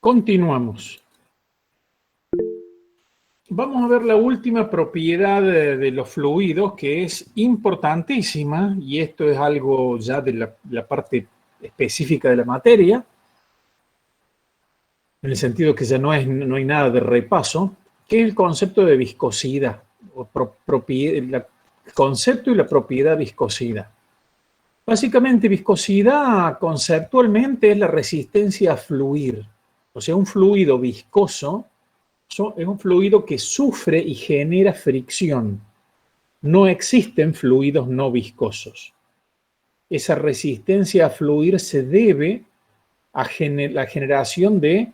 Continuamos. Vamos a ver la última propiedad de los fluidos, que es importantísima, y esto es algo ya de la parte específica de la materia, en el sentido que ya no hay nada de repaso, que es el concepto de viscosidad, o el concepto y la propiedad viscosidad. Básicamente, viscosidad conceptualmente es la resistencia a fluir. O sea, un fluido viscoso es un fluido que sufre y genera fricción. No existen fluidos no viscosos. Esa resistencia a fluir se debe a la generación de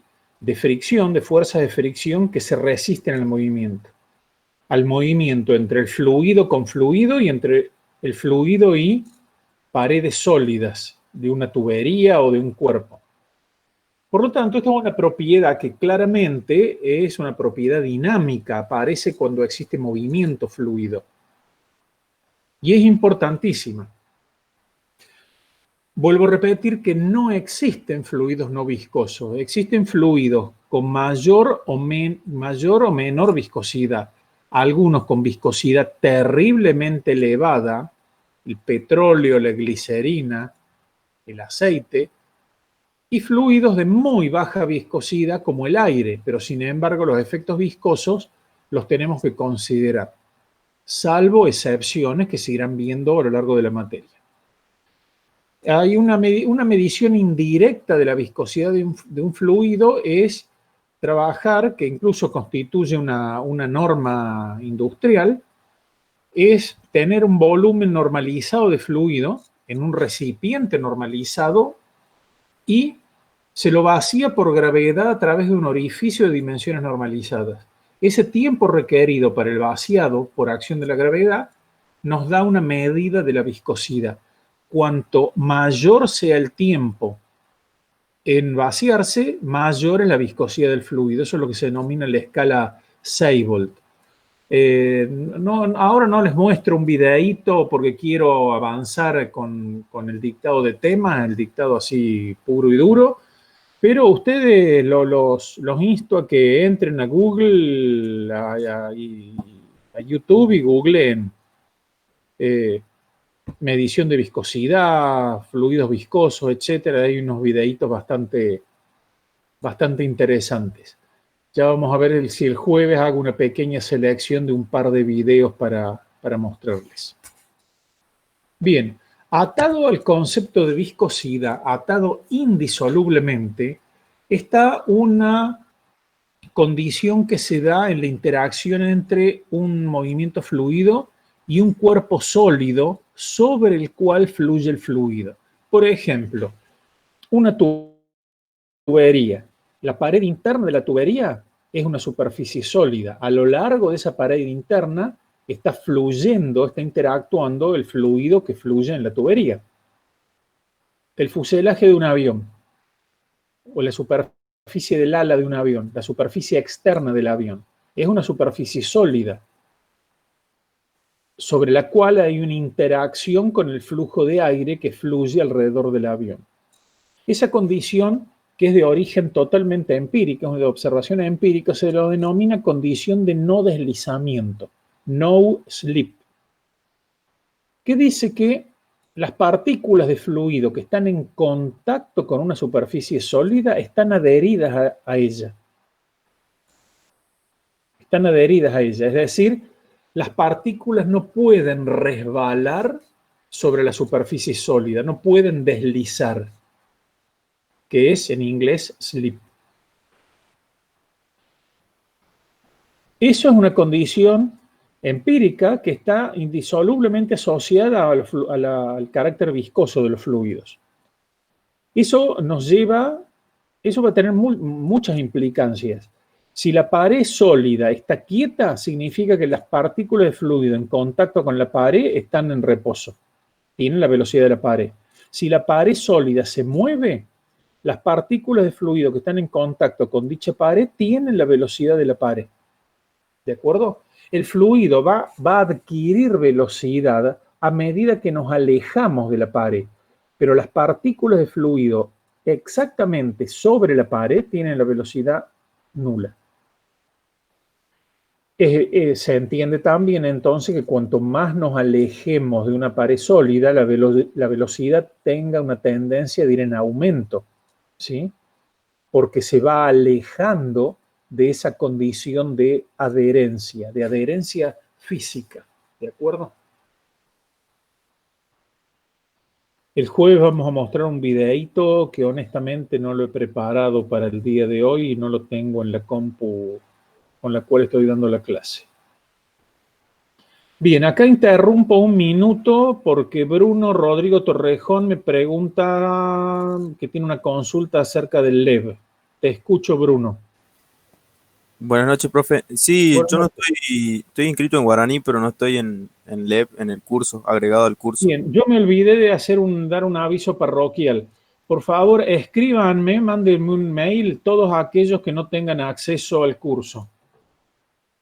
fricción, de fuerzas de fricción que se resisten al movimiento entre el fluido con fluido y entre el fluido y paredes sólidas de una tubería o de un cuerpo. Por lo tanto, esta es una propiedad que claramente es una propiedad dinámica, aparece cuando existe movimiento fluido. Y es importantísima. Vuelvo a repetir que no existen fluidos no viscosos, existen fluidos con mayor o menor viscosidad. Algunos con viscosidad terriblemente elevada, el petróleo, la glicerina, el aceite, y fluidos de muy baja viscosidad como el aire, pero sin embargo los efectos viscosos los tenemos que considerar, salvo excepciones que se irán viendo a lo largo de la materia. Hay una medición indirecta de la viscosidad de un fluido, es trabajar, que incluso constituye una norma industrial, es tener un volumen normalizado de fluido en un recipiente normalizado y se lo vacía por gravedad a través de un orificio de dimensiones normalizadas. Ese tiempo requerido para el vaciado por acción de la gravedad nos da una medida de la viscosidad. Cuanto mayor sea el tiempo en vaciarse, mayor es la viscosidad del fluido. Eso es lo que se denomina la escala Seibold. Ahora no les muestro un videíto porque quiero avanzar con el dictado de temas, el dictado así puro y duro, pero ustedes los insto a que entren a Google, a YouTube y googleen medición de viscosidad, fluidos viscosos, etcétera. Hay unos videitos bastante interesantes. Ya vamos a ver si el jueves hago una pequeña selección de un par de videos para mostrarles. Bien, atado al concepto de viscosidad, atado indisolublemente, está una condición que se da en la interacción entre un movimiento fluido y un cuerpo sólido sobre el cual fluye el fluido. Por ejemplo, una tubería. La pared interna de la tubería es una superficie sólida. A lo largo de esa pared interna está fluyendo, está interactuando el fluido que fluye en la tubería. El fuselaje de un avión o la superficie del ala de un avión, la superficie externa del avión, es una superficie sólida sobre la cual hay una interacción con el flujo de aire que fluye alrededor del avión. Esa condición, que es de origen totalmente empírico, de observación empírica, se lo denomina condición de no deslizamiento, no slip, que dice que las partículas de fluido que están en contacto con una superficie sólida están adheridas a ella. Están adheridas a ella, es decir, las partículas no pueden resbalar sobre la superficie sólida, no pueden deslizar, que es en inglés slip. Eso es una condición empírica que está indisolublemente asociada al carácter viscoso de los fluidos. Eso va a tener muchas implicancias. Si la pared sólida está quieta, significa que las partículas de fluido en contacto con la pared están en reposo, tienen la velocidad de la pared. Si la pared sólida se mueve, las partículas de fluido que están en contacto con dicha pared tienen la velocidad de la pared. ¿De acuerdo? El fluido va a adquirir velocidad a medida que nos alejamos de la pared, pero las partículas de fluido exactamente sobre la pared tienen la velocidad nula. Se entiende también entonces que cuanto más nos alejemos de una pared sólida, la velocidad tenga una tendencia de ir en aumento, ¿sí? Porque se va alejando de esa condición de adherencia física, ¿de acuerdo? El jueves vamos a mostrar un videíto que honestamente no lo he preparado para el día de hoy y no lo tengo en la compu con la cual estoy dando la clase. Bien, acá interrumpo un minuto porque Bruno Rodrigo Torrejón me pregunta que tiene una consulta acerca del LEV. Te escucho, Bruno. Buenas noches, profe. Sí, Buenas yo no noches. estoy inscrito en Guaraní, pero no estoy en LEP, en el curso, agregado al curso. Bien, yo me olvidé de dar un aviso parroquial. Por favor, escríbanme, mándenme un mail todos aquellos que no tengan acceso al curso.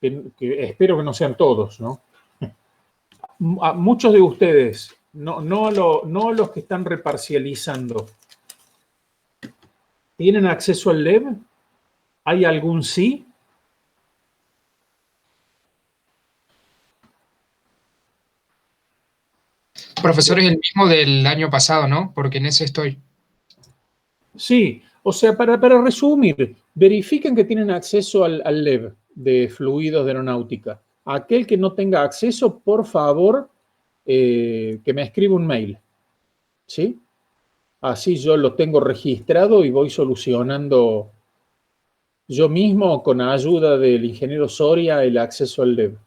Que espero que no sean todos, ¿no? A muchos de ustedes, no los que están reparcializando. ¿Tienen acceso al LEV? ¿Hay algún sí? Profesor, es el mismo del año pasado, ¿no? Porque en ese estoy. Sí, o sea, para resumir, verifiquen que tienen acceso al LEV de fluidos de aeronáutica. Aquel que no tenga acceso, por favor, que me escriba un mail, ¿sí? Así yo lo tengo registrado y voy solucionando yo mismo con ayuda del ingeniero Soria el acceso al LEV.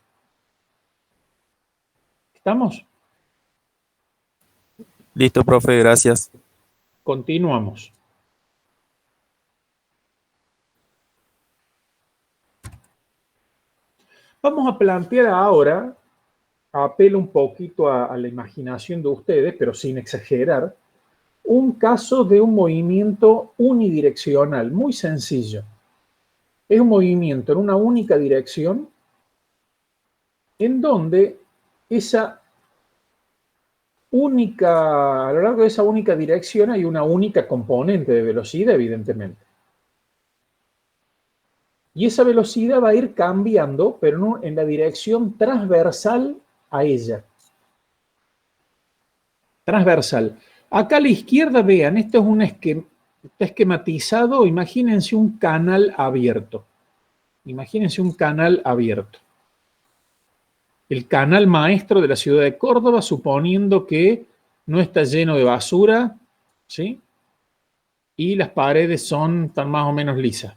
¿Estamos? Listo, profe, gracias. Continuamos. Vamos a plantear ahora, apelo un poquito a la imaginación de ustedes, pero sin exagerar, un caso de un movimiento unidireccional, muy sencillo. Es un movimiento en una única dirección en donde esa única, a lo largo de esa única dirección hay una única componente de velocidad, evidentemente. Y esa velocidad va a ir cambiando, pero no en la dirección transversal a ella. Transversal. Acá a la izquierda, vean, esto es un está esquematizado. Imagínense un canal abierto. Imagínense un canal abierto. El canal maestro de la ciudad de Córdoba, suponiendo que no está lleno de basura, ¿sí? Y las paredes están más o menos lisas.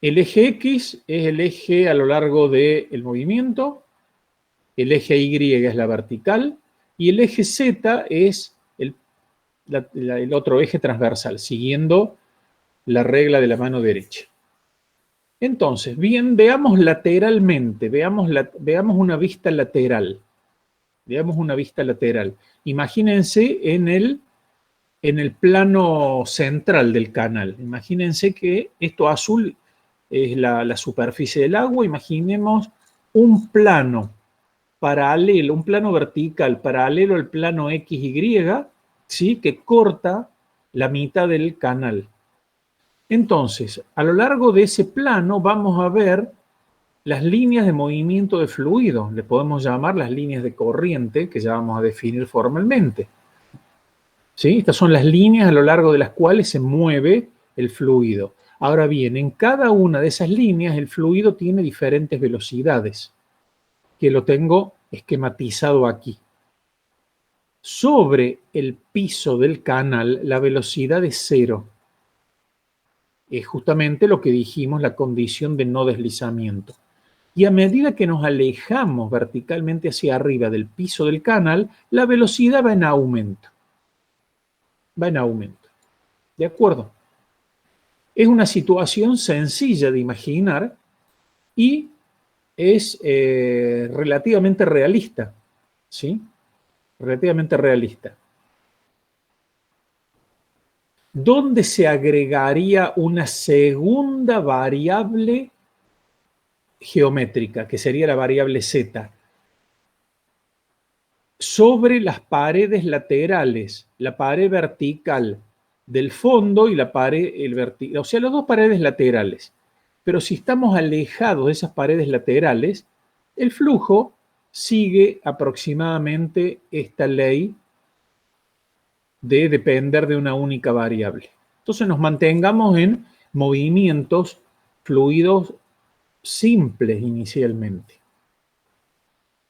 El eje X es el eje a lo largo del movimiento, el eje Y es la vertical y el eje Z es el otro eje transversal, siguiendo la regla de la mano derecha. Entonces, bien, veamos lateralmente, veamos una vista lateral. Veamos una vista lateral. Imagínense en el plano central del canal. Imagínense que esto azul es la superficie del agua. Imaginemos un plano paralelo, un plano vertical paralelo al plano XY, ¿sí? Que corta la mitad del canal. Entonces, a lo largo de ese plano vamos a ver las líneas de movimiento de fluido. Le podemos llamar las líneas de corriente, que ya vamos a definir formalmente. ¿Sí? Estas son las líneas a lo largo de las cuales se mueve el fluido. Ahora bien, en cada una de esas líneas el fluido tiene diferentes velocidades, que lo tengo esquematizado aquí. Sobre el piso del canal la velocidad es cero. Es justamente lo que dijimos, la condición de no deslizamiento. Y a medida que nos alejamos verticalmente hacia arriba del piso del canal, la velocidad va en aumento. Va en aumento. ¿De acuerdo? Es una situación sencilla de imaginar y es relativamente realista. ¿Sí? Relativamente realista. ¿Dónde se agregaría una segunda variable geométrica, que sería la variable z? sobre las paredes laterales, la pared vertical del fondo y la pared, o sea, las dos paredes laterales. Pero si estamos alejados de esas paredes laterales, el flujo sigue aproximadamente esta ley de depender de una única variable. Entonces nos mantengamos en movimientos fluidos simples inicialmente,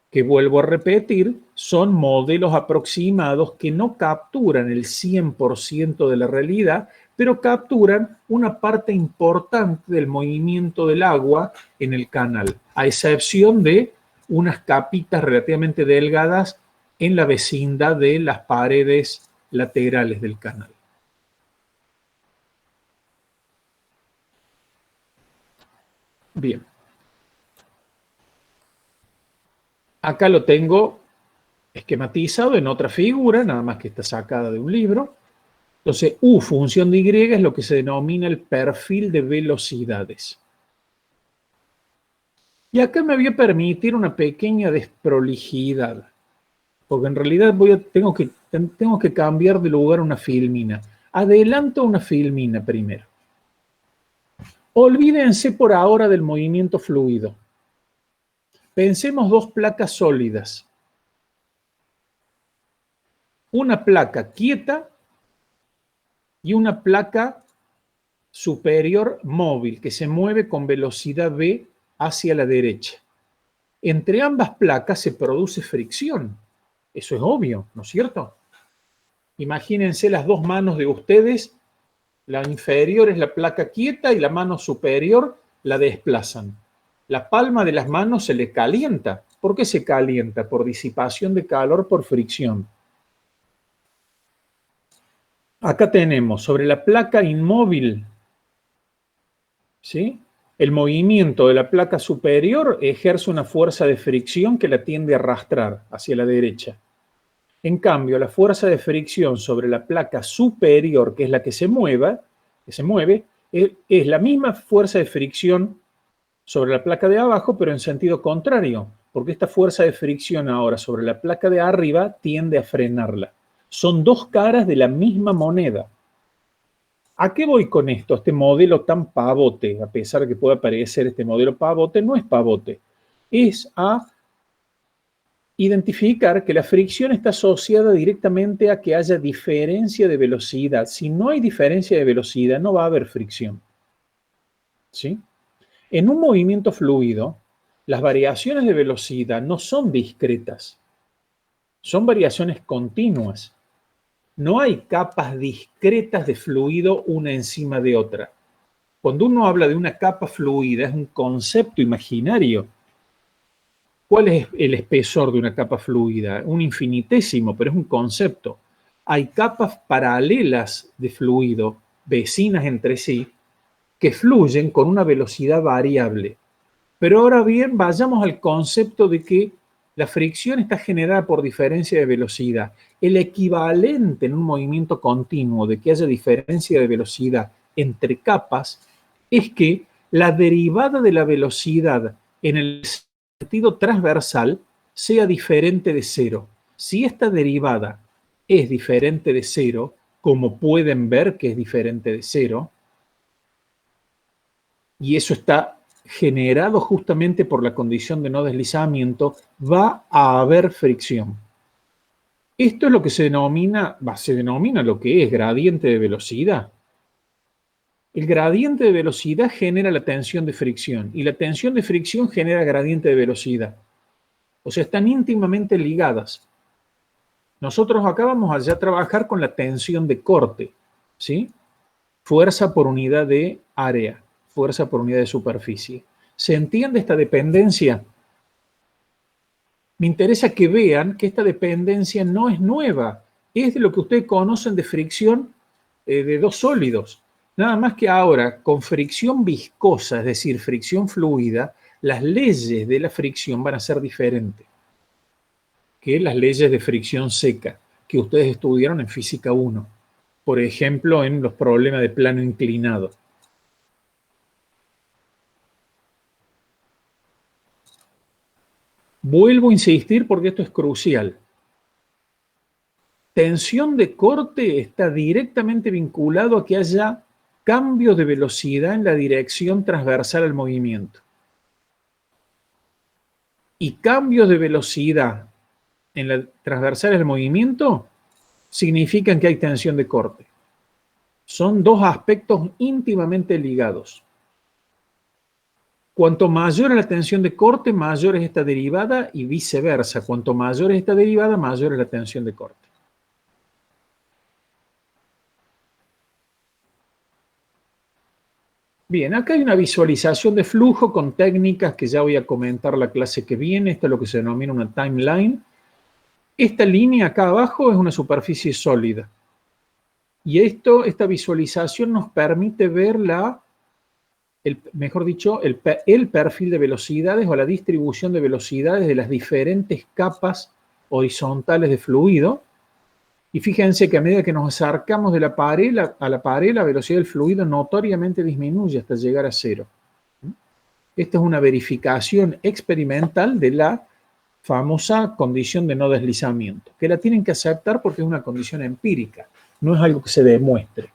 que vuelvo a repetir, son modelos aproximados que no capturan el 100% de la realidad, pero capturan una parte importante del movimiento del agua en el canal, a excepción de unas capitas relativamente delgadas en la vecindad de las paredes laterales del canal. Bien. Acá lo tengo esquematizado en otra figura, nada más que está sacada de un libro. Entonces, U función de Y es lo que se denomina el perfil de velocidades. Y acá me voy a permitir una pequeña desprolijidad, porque en realidad tengo que cambiar de lugar una filmina. Adelanto una filmina primero. Olvídense por ahora del movimiento fluido. Pensemos dos placas sólidas. Una placa quieta y una placa superior móvil que se mueve con velocidad v hacia la derecha. Entre ambas placas se produce fricción. Eso es obvio, ¿no es cierto? Imagínense las dos manos de ustedes. La inferior es la placa quieta y la mano superior la desplazan. La palma de las manos se le calienta. ¿Por qué se calienta? Por disipación de calor por fricción. Acá tenemos sobre la placa inmóvil, ¿sí? El movimiento de la placa superior ejerce una fuerza de fricción que la tiende a arrastrar hacia la derecha. En cambio, la fuerza de fricción sobre la placa superior, que es la que se mueve, es la misma fuerza de fricción sobre la placa de abajo, pero en sentido contrario, porque esta fuerza de fricción ahora sobre la placa de arriba tiende a frenarla. Son dos caras de la misma moneda. ¿A qué voy con esto? Este modelo tan pavote, a pesar de que pueda parecer este modelo pavote, no es pavote. Es a identificar que la fricción está asociada directamente a que haya diferencia de velocidad. Si no hay diferencia de velocidad, no va a haber fricción. ¿Sí? En un movimiento fluido, las variaciones de velocidad no son discretas, son variaciones continuas. No hay capas discretas de fluido una encima de otra. Cuando uno habla de una capa fluida, es un concepto imaginario. ¿Cuál es el espesor de una capa fluida? Un infinitésimo, pero es un concepto. Hay capas paralelas de fluido, vecinas entre sí, que fluyen con una velocidad variable. Pero ahora bien, vayamos al concepto de que la fricción está generada por diferencia de velocidad. El equivalente en un movimiento continuo de que haya diferencia de velocidad entre capas es que la derivada de la velocidad en el sentido transversal sea diferente de cero. Si esta derivada es diferente de cero, como pueden ver que es diferente de cero, y eso está generado justamente por la condición de no deslizamiento, va a haber fricción. Esto es lo que se denomina lo que es gradiente de velocidad. El gradiente de velocidad genera la tensión de fricción y la tensión de fricción genera gradiente de velocidad. O sea, están íntimamente ligadas. Nosotros acá vamos allá a trabajar con la tensión de corte, ¿sí? Fuerza por unidad de área, fuerza por unidad de superficie. ¿Se entiende esta dependencia? Me interesa que vean que esta dependencia no es nueva, es de lo que ustedes conocen de fricción de dos sólidos. Nada más que ahora, con fricción viscosa, es decir, fricción fluida, las leyes de la fricción van a ser diferentes que las leyes de fricción seca que ustedes estudiaron en Física 1, por ejemplo, en los problemas de plano inclinado. Vuelvo a insistir porque esto es crucial. tensión de corte está directamente vinculado a que haya cambios de velocidad en la dirección transversal al movimiento. Y cambios de velocidad en la transversal al movimiento significan que hay tensión de corte. Son dos aspectos íntimamente ligados. Cuanto mayor es la tensión de corte, mayor es esta derivada y viceversa. Cuanto mayor es esta derivada, mayor es la tensión de corte. Bien, acá hay una visualización de flujo con técnicas que ya voy a comentar la clase que viene. Esto es lo que se denomina una timeline. Esta línea acá abajo es una superficie sólida. Y esta visualización nos permite ver mejor dicho, el perfil de velocidades o la distribución de velocidades de las diferentes capas horizontales de fluido. Y fíjense que a medida que nos acercamos de la pared a la pared, la velocidad del fluido notoriamente disminuye hasta llegar a cero. Esta es una verificación experimental de la famosa condición de no deslizamiento, que la tienen que aceptar porque es una condición empírica, no es algo que se demuestre.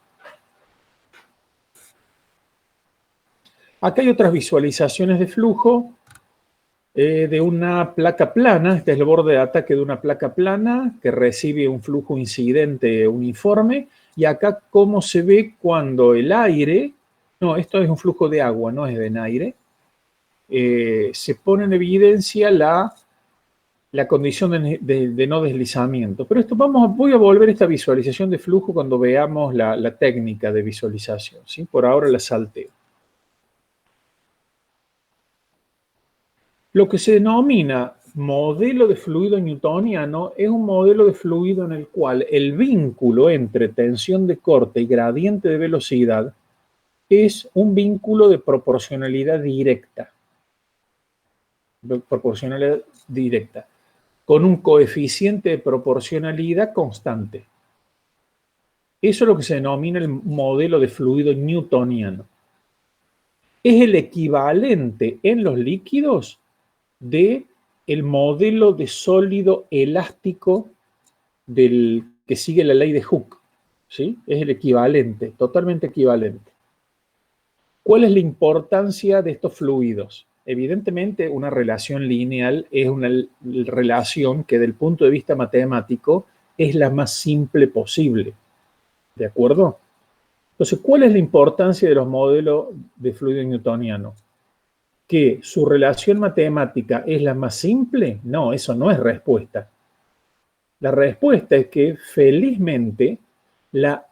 Acá hay otras visualizaciones de flujo de una placa plana. Este es el borde de ataque de una placa plana que recibe un flujo incidente uniforme. Y acá cómo se ve cuando el aire, no, esto es un flujo de agua, no es de aire, se pone en evidencia la condición de no deslizamiento. Pero esto voy a volver a esta visualización de flujo cuando veamos la técnica de visualización, ¿sí? Por ahora la salteo. Lo que se denomina modelo de fluido newtoniano es un modelo de fluido en el cual el vínculo entre tensión de corte y gradiente de velocidad es un vínculo de proporcionalidad directa. Con un coeficiente de proporcionalidad constante. Eso es lo que se denomina el modelo de fluido newtoniano. Es el equivalente en los líquidos de el modelo de sólido elástico que sigue la ley de Hooke, ¿sí? Es el equivalente, totalmente equivalente. ¿Cuál es la importancia de estos fluidos? Evidentemente, una relación lineal es una relación que, desde el punto de vista matemático, es la más simple posible. ¿De acuerdo? Entonces, ¿cuál es la importancia de los modelos de fluido newtoniano? ¿Que su relación matemática es la más simple? No, eso no es respuesta. La respuesta es que, felizmente, la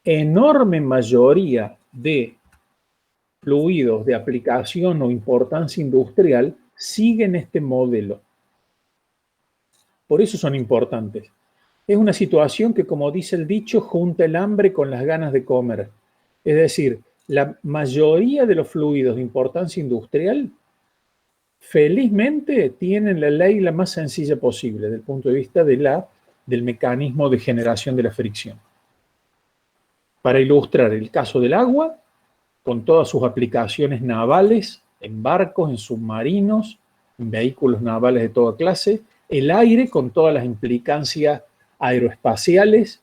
enorme mayoría de fluidos de aplicación o importancia industrial siguen este modelo. Por eso son importantes. Es una situación que, como dice el dicho, junta el hambre con las ganas de comer. Es decir, la mayoría de los fluidos de importancia industrial, felizmente, tienen la ley la más sencilla posible desde el punto de vista del mecanismo de generación de la fricción. Para ilustrar el caso del agua, con todas sus aplicaciones navales, en barcos, en submarinos, en vehículos navales de toda clase, el aire con todas las implicancias aeroespaciales,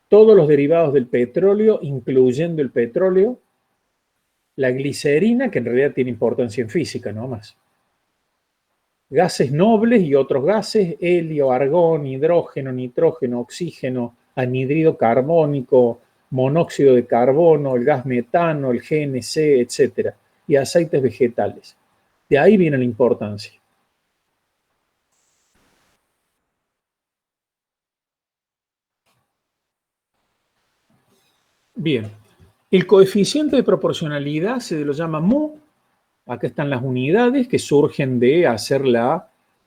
todos los derivados del petróleo, incluyendo el petróleo, la glicerina, que en realidad tiene importancia en física, no más. Gases nobles y otros gases, helio, argón, hidrógeno, nitrógeno, oxígeno, anhídrido carbónico, monóxido de carbono, el gas metano, el GNC, etc. Y aceites vegetales. De ahí viene la importancia. Bien, el coeficiente de proporcionalidad se lo llama mu. Acá están las unidades que surgen de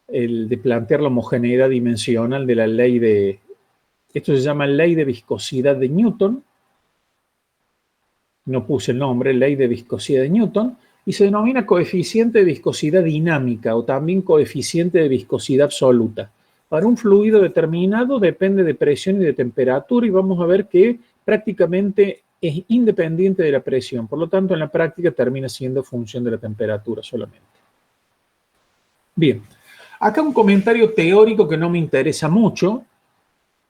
de plantear la homogeneidad dimensional de la ley de... Esto se llama ley de viscosidad de Newton. No puse el nombre, ley de viscosidad de Newton. Y se denomina coeficiente de viscosidad dinámica o también coeficiente de viscosidad absoluta. Para un fluido determinado depende de presión y de temperatura y vamos a ver que prácticamente es independiente de la presión. Por lo tanto, en la práctica termina siendo función de la temperatura solamente. Bien, acá un comentario teórico que no me interesa mucho,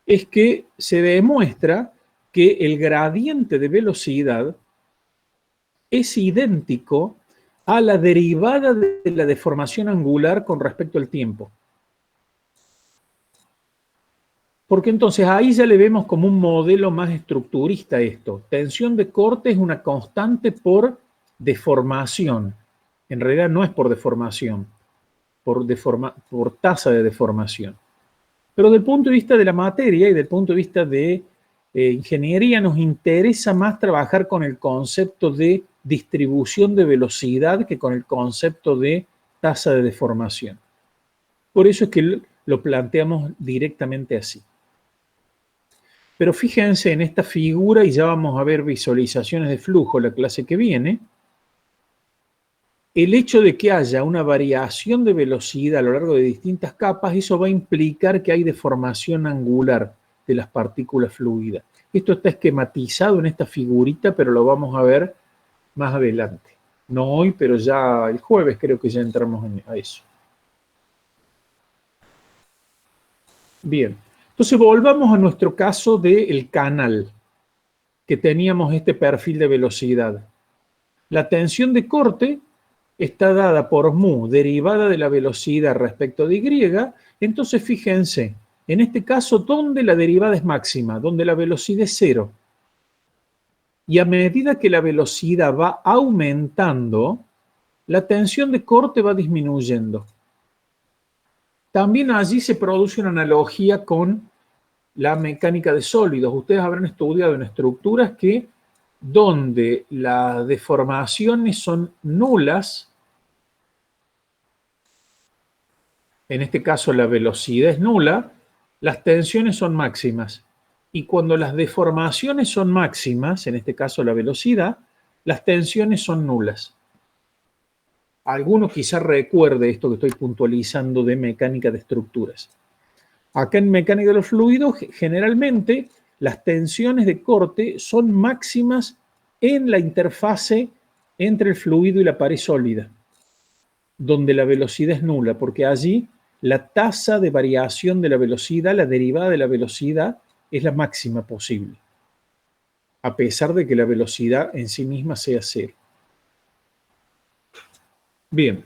es que se demuestra que el gradiente de velocidad es idéntico a la derivada de la deformación angular con respecto al tiempo. Porque entonces ahí ya le vemos como un modelo más estructurista esto. Tensión de corte es una constante por deformación. En realidad no es por deformación, por tasa de deformación. Pero desde el punto de vista de la materia y desde el punto de vista de ingeniería nos interesa más trabajar con el concepto de distribución de velocidad que con el concepto de tasa de deformación. Por eso es que lo planteamos directamente así. Pero fíjense en esta figura, y ya vamos a ver visualizaciones de flujo la clase que viene, el hecho de que haya una variación de velocidad a lo largo de distintas capas, eso va a implicar que hay deformación angular de las partículas fluidas. Esto está esquematizado en esta figurita, pero lo vamos a ver más adelante. No hoy, pero ya el jueves creo que ya entramos a eso. Bien, entonces volvamos a nuestro caso del canal, que teníamos este perfil de velocidad. La tensión de corte está dada por mu, derivada de la velocidad respecto de y. Entonces fíjense, en este caso, ¿dónde la derivada es máxima? Donde la velocidad es cero. Y a medida que la velocidad va aumentando, la tensión de corte va disminuyendo. También allí se produce una analogía con la mecánica de sólidos. Ustedes habrán estudiado en estructuras que donde las deformaciones son nulas, en este caso la velocidad es nula, las tensiones son máximas. Y cuando las deformaciones son máximas, en este caso la velocidad, las tensiones son nulas. Alguno quizás recuerde esto que estoy puntualizando de mecánica de estructuras. Acá en mecánica de los fluidos, generalmente las tensiones de corte son máximas en la interfase entre el fluido y la pared sólida, donde la velocidad es nula, porque allí la tasa de variación de la velocidad, la derivada de la velocidad, es la máxima posible, a pesar de que la velocidad en sí misma sea cero. Bien.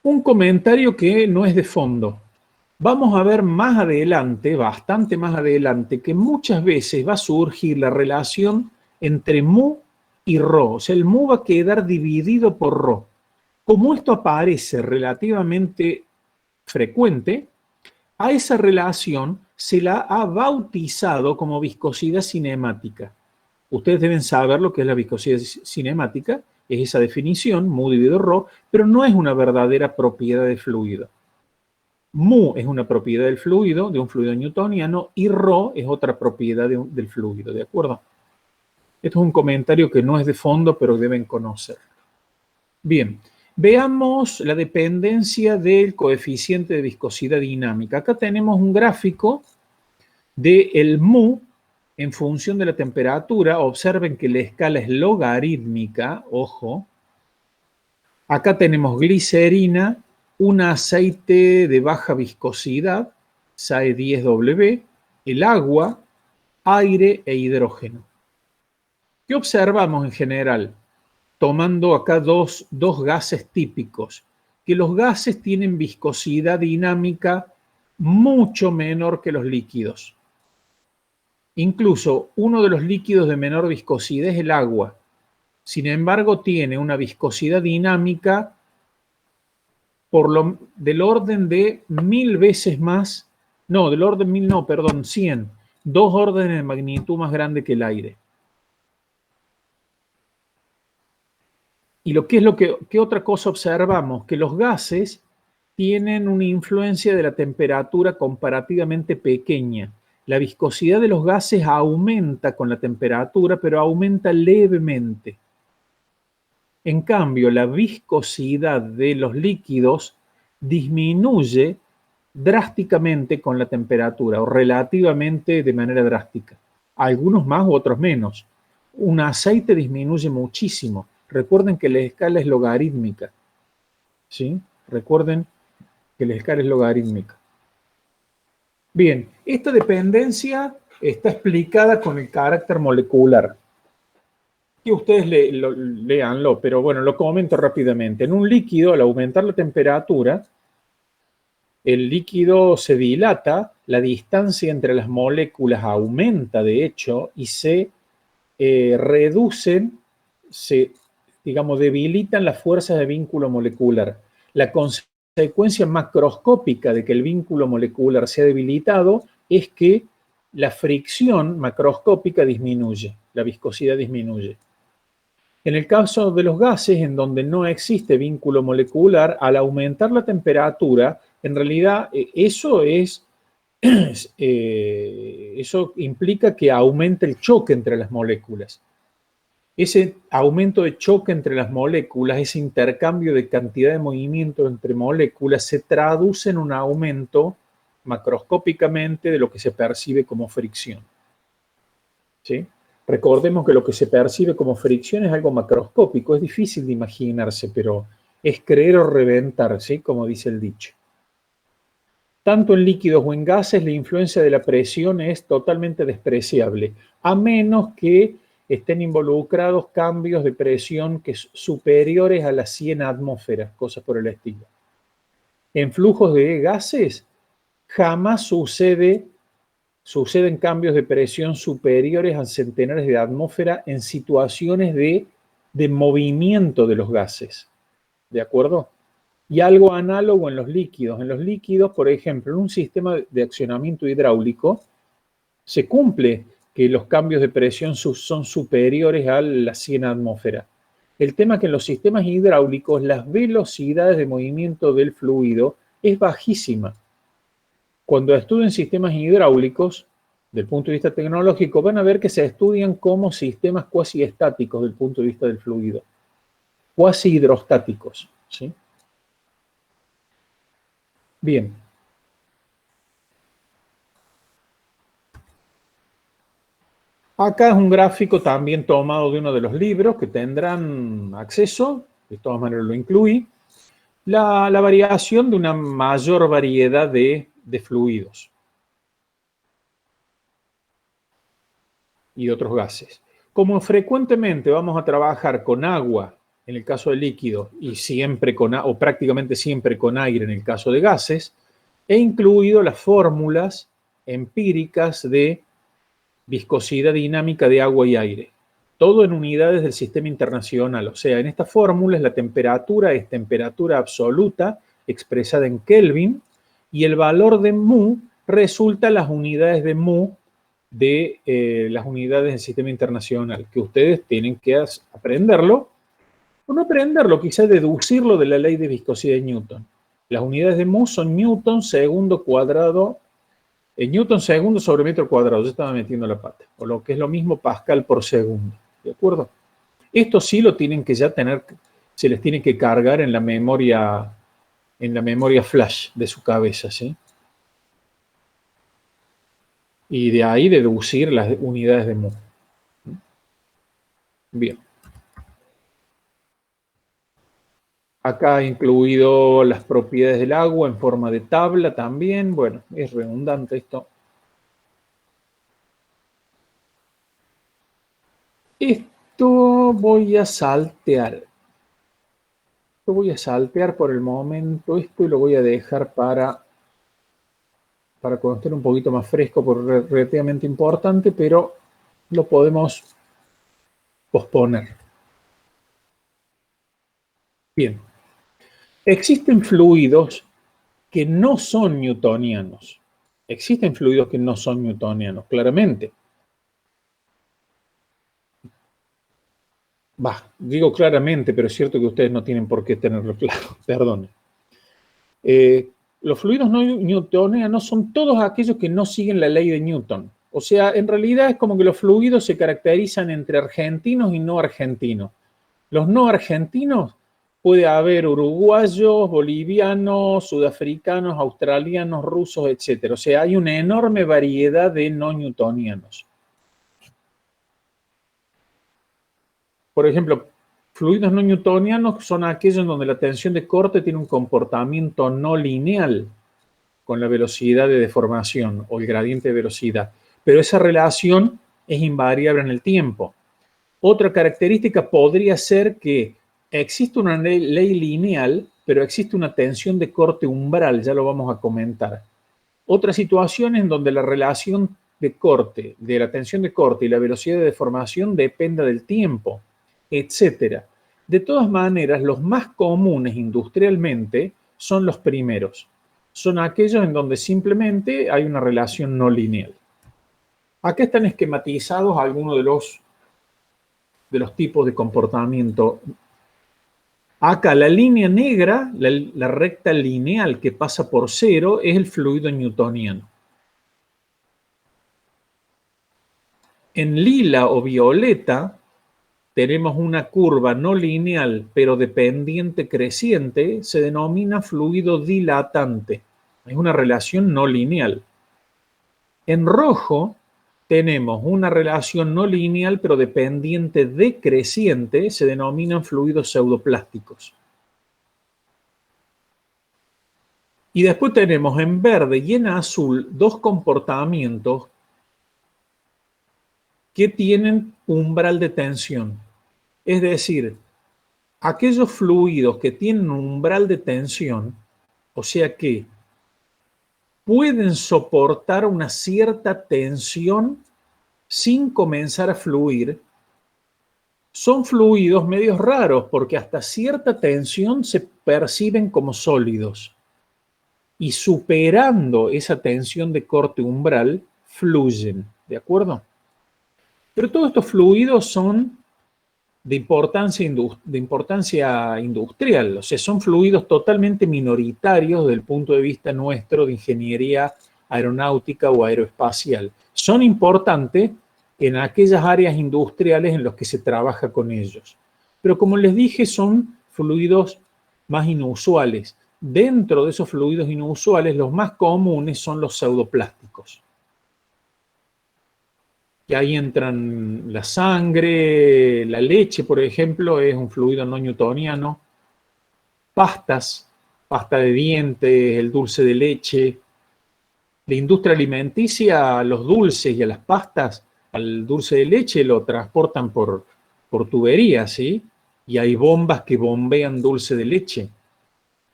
Un comentario que no es de fondo. Vamos a ver más adelante, bastante más adelante, que muchas veces va a surgir la relación entre mu y rho. O sea, el mu va a quedar dividido por rho. Como esto aparece relativamente frecuente, a esa relación se la ha bautizado como viscosidad cinemática. Ustedes deben saber lo que es la viscosidad cinemática, es esa definición, mu dividido rho, pero no es una verdadera propiedad del fluido. Mu es una propiedad del fluido, de un fluido newtoniano, y rho es otra propiedad del fluido, ¿de acuerdo? Esto es un comentario que no es de fondo, pero deben conocer. Bien, veamos la dependencia del coeficiente de viscosidad dinámica. Acá tenemos un gráfico del mu en función de la temperatura. Observen que la escala es logarítmica, ojo. Acá tenemos glicerina, un aceite de baja viscosidad, SAE10W, el agua, aire e hidrógeno. ¿Qué observamos en general? Tomando acá dos gases típicos, que los gases tienen viscosidad dinámica mucho menor que los líquidos. Incluso uno de los líquidos de menor viscosidad es el agua. Sin embargo, tiene una viscosidad dinámica del orden de 1000 veces más, no, del orden 1000 no, perdón, 100, 2 órdenes de magnitud más grande que el aire. Y ¿qué otra cosa observamos? Que los gases tienen una influencia de la temperatura comparativamente pequeña. La viscosidad de los gases aumenta con la temperatura, pero aumenta levemente. En cambio, la viscosidad de los líquidos disminuye drásticamente con la temperatura, o relativamente de manera drástica. Algunos más u otros menos. Un aceite disminuye muchísimo, Recuerden que la escala es logarítmica, ¿sí? Recuerden que la escala es logarítmica. Bien, esta dependencia está explicada con el carácter molecular. Que ustedes léanlo, pero bueno, lo comento rápidamente. En un líquido, al aumentar la temperatura, el líquido se dilata, la distancia entre las moléculas aumenta, de hecho, y se reducen, digamos, debilitan las fuerzas de vínculo molecular. La consecuencia macroscópica de que el vínculo molecular sea debilitado es que la fricción macroscópica disminuye, la viscosidad disminuye. En el caso de los gases, en donde no existe vínculo molecular, al aumentar la temperatura, en realidad eso implica que aumente el choque entre las moléculas. Ese aumento de choque entre las moléculas, ese intercambio de cantidad de movimiento entre moléculas, se traduce en un aumento macroscópicamente de lo que se percibe como fricción. ¿Sí? Recordemos que lo que se percibe como fricción es algo macroscópico, es difícil de imaginarse, pero es creer o reventar, ¿sí? Como dice el dicho. Tanto en líquidos o en gases, la influencia de la presión es totalmente despreciable, a menos que estén involucrados cambios de presión que superiores a las 100 atmósferas, cosas por el estilo. En flujos de gases, jamás suceden cambios de presión superiores a centenares de atmósferas en situaciones de movimiento de los gases. ¿De acuerdo? Y algo análogo en los líquidos. En los líquidos, por ejemplo, en un sistema de accionamiento hidráulico, se cumple que los cambios de presión son superiores a las 100 atmósferas. El tema es que en los sistemas hidráulicos las velocidades de movimiento del fluido es bajísima. Cuando estudien sistemas hidráulicos, del punto de vista tecnológico, van a ver que se estudian como sistemas cuasi estáticos del punto de vista del fluido. Cuasi hidrostáticos, ¿sí? Bien. Acá es un gráfico también tomado de uno de los libros que tendrán acceso, de todas maneras lo incluí, la variación de una mayor variedad de fluidos y de otros gases. Como frecuentemente vamos a trabajar con agua en el caso de líquidos y siempre o prácticamente siempre con aire en el caso de gases, he incluido las fórmulas empíricas de viscosidad dinámica de agua y aire. Todo en unidades del sistema internacional. O sea, en estas fórmulas la temperatura es temperatura absoluta expresada en Kelvin y el valor de mu resulta las unidades de mu de las unidades del sistema internacional, que ustedes tienen que aprenderlo, o no aprenderlo, quizás deducirlo de la ley de viscosidad de Newton. Las unidades de mu son Newton segundo cuadrado, Newton segundo sobre metro cuadrado, yo estaba metiendo la pata, o lo que es lo mismo Pascal por segundo, ¿de acuerdo? Esto sí lo tienen que ya tener, se les tiene que cargar en la memoria flash de su cabeza, ¿sí? Y de ahí deducir las unidades de mu. Bien. Acá he incluido las propiedades del agua en forma de tabla también. Bueno, es redundante esto. Esto voy a saltear. Esto voy a saltear por el momento esto y lo voy a dejar para cuando esté un poquito más fresco, porque es relativamente importante, pero lo podemos posponer. Bien. Existen fluidos que no son newtonianos. Existen fluidos que no son newtonianos, claramente. Digo claramente, pero es cierto que ustedes no tienen por qué tenerlo claro, perdón. Los fluidos no newtonianos son todos aquellos que no siguen la ley de Newton. O sea, en realidad es como que los fluidos se caracterizan entre argentinos y no argentinos. Los no argentinos puede haber uruguayos, bolivianos, sudafricanos, australianos, rusos, etc. O sea, hay una enorme variedad de no newtonianos. Por ejemplo, Fluidos no newtonianos son aquellos en donde la tensión de corte tiene un comportamiento no lineal con la velocidad de deformación o el gradiente de velocidad, pero esa relación es invariable en el tiempo. Otra característica podría ser que existe una ley lineal, pero existe una tensión de corte umbral, ya lo vamos a comentar. Otra situación en donde la relación de corte, de la tensión de corte y la velocidad de deformación dependa del tiempo, etcétera. De todas maneras, los más comunes industrialmente son los primeros. Son aquellos en donde simplemente hay una relación no lineal. Acá están esquematizados algunos de los tipos de comportamiento. Acá la línea negra, la recta lineal que pasa por cero, es el fluido newtoniano. En lila o violeta tenemos una curva no lineal, pero de pendiente creciente, se denomina fluido dilatante. Es una relación no lineal. En rojo tenemos una relación no lineal, pero de pendiente decreciente, se denominan fluidos pseudoplásticos. Y después tenemos en verde y en azul dos comportamientos que tienen umbral de tensión. Es decir, aquellos fluidos que tienen umbral de tensión, o sea que pueden soportar una cierta tensión sin comenzar a fluir, son fluidos medios raros porque hasta cierta tensión se perciben como sólidos y superando esa tensión de corte umbral fluyen, ¿de acuerdo? Pero todos estos fluidos son de importancia industrial, o sea, son fluidos totalmente minoritarios desde el punto de vista nuestro de ingeniería aeronáutica o aeroespacial. Son importantes en aquellas áreas industriales en las que se trabaja con ellos. Pero como les dije, son fluidos más inusuales. Dentro de esos fluidos inusuales, los más comunes son los pseudoplásticos. Que ahí entran la sangre, la leche, por ejemplo, es un fluido no newtoniano, pasta de dientes, el dulce de leche. La industria alimenticia, a los dulces y a las pastas, al dulce de leche lo transportan por tuberías, ¿sí? Y hay bombas que bombean dulce de leche.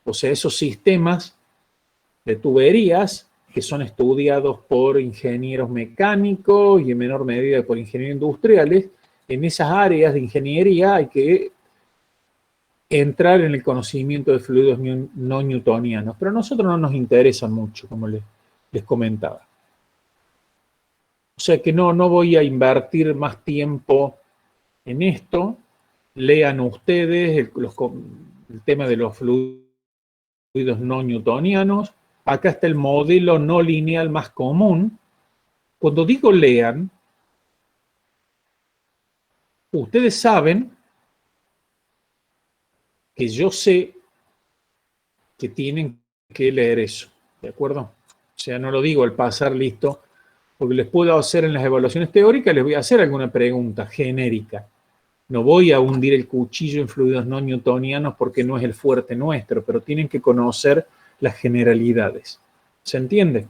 O sea, esos sistemas de tuberías que son estudiados por ingenieros mecánicos y en menor medida por ingenieros industriales, en esas áreas de ingeniería hay que entrar en el conocimiento de fluidos no newtonianos, pero a nosotros no nos interesa mucho, como les comentaba. O sea que no voy a invertir más tiempo en esto. Lean ustedes el tema de los fluidos no newtonianos. Acá está el modelo no lineal más común. Cuando digo lean, ustedes saben que yo sé que tienen que leer eso, ¿de acuerdo? O sea, no lo digo al pasar listo, porque les puedo hacer en las evaluaciones teóricas, les voy a hacer alguna pregunta genérica. No voy a hundir el cuchillo en fluidos no newtonianos porque no es el fuerte nuestro, pero tienen que conocer las generalidades. ¿Se entiende?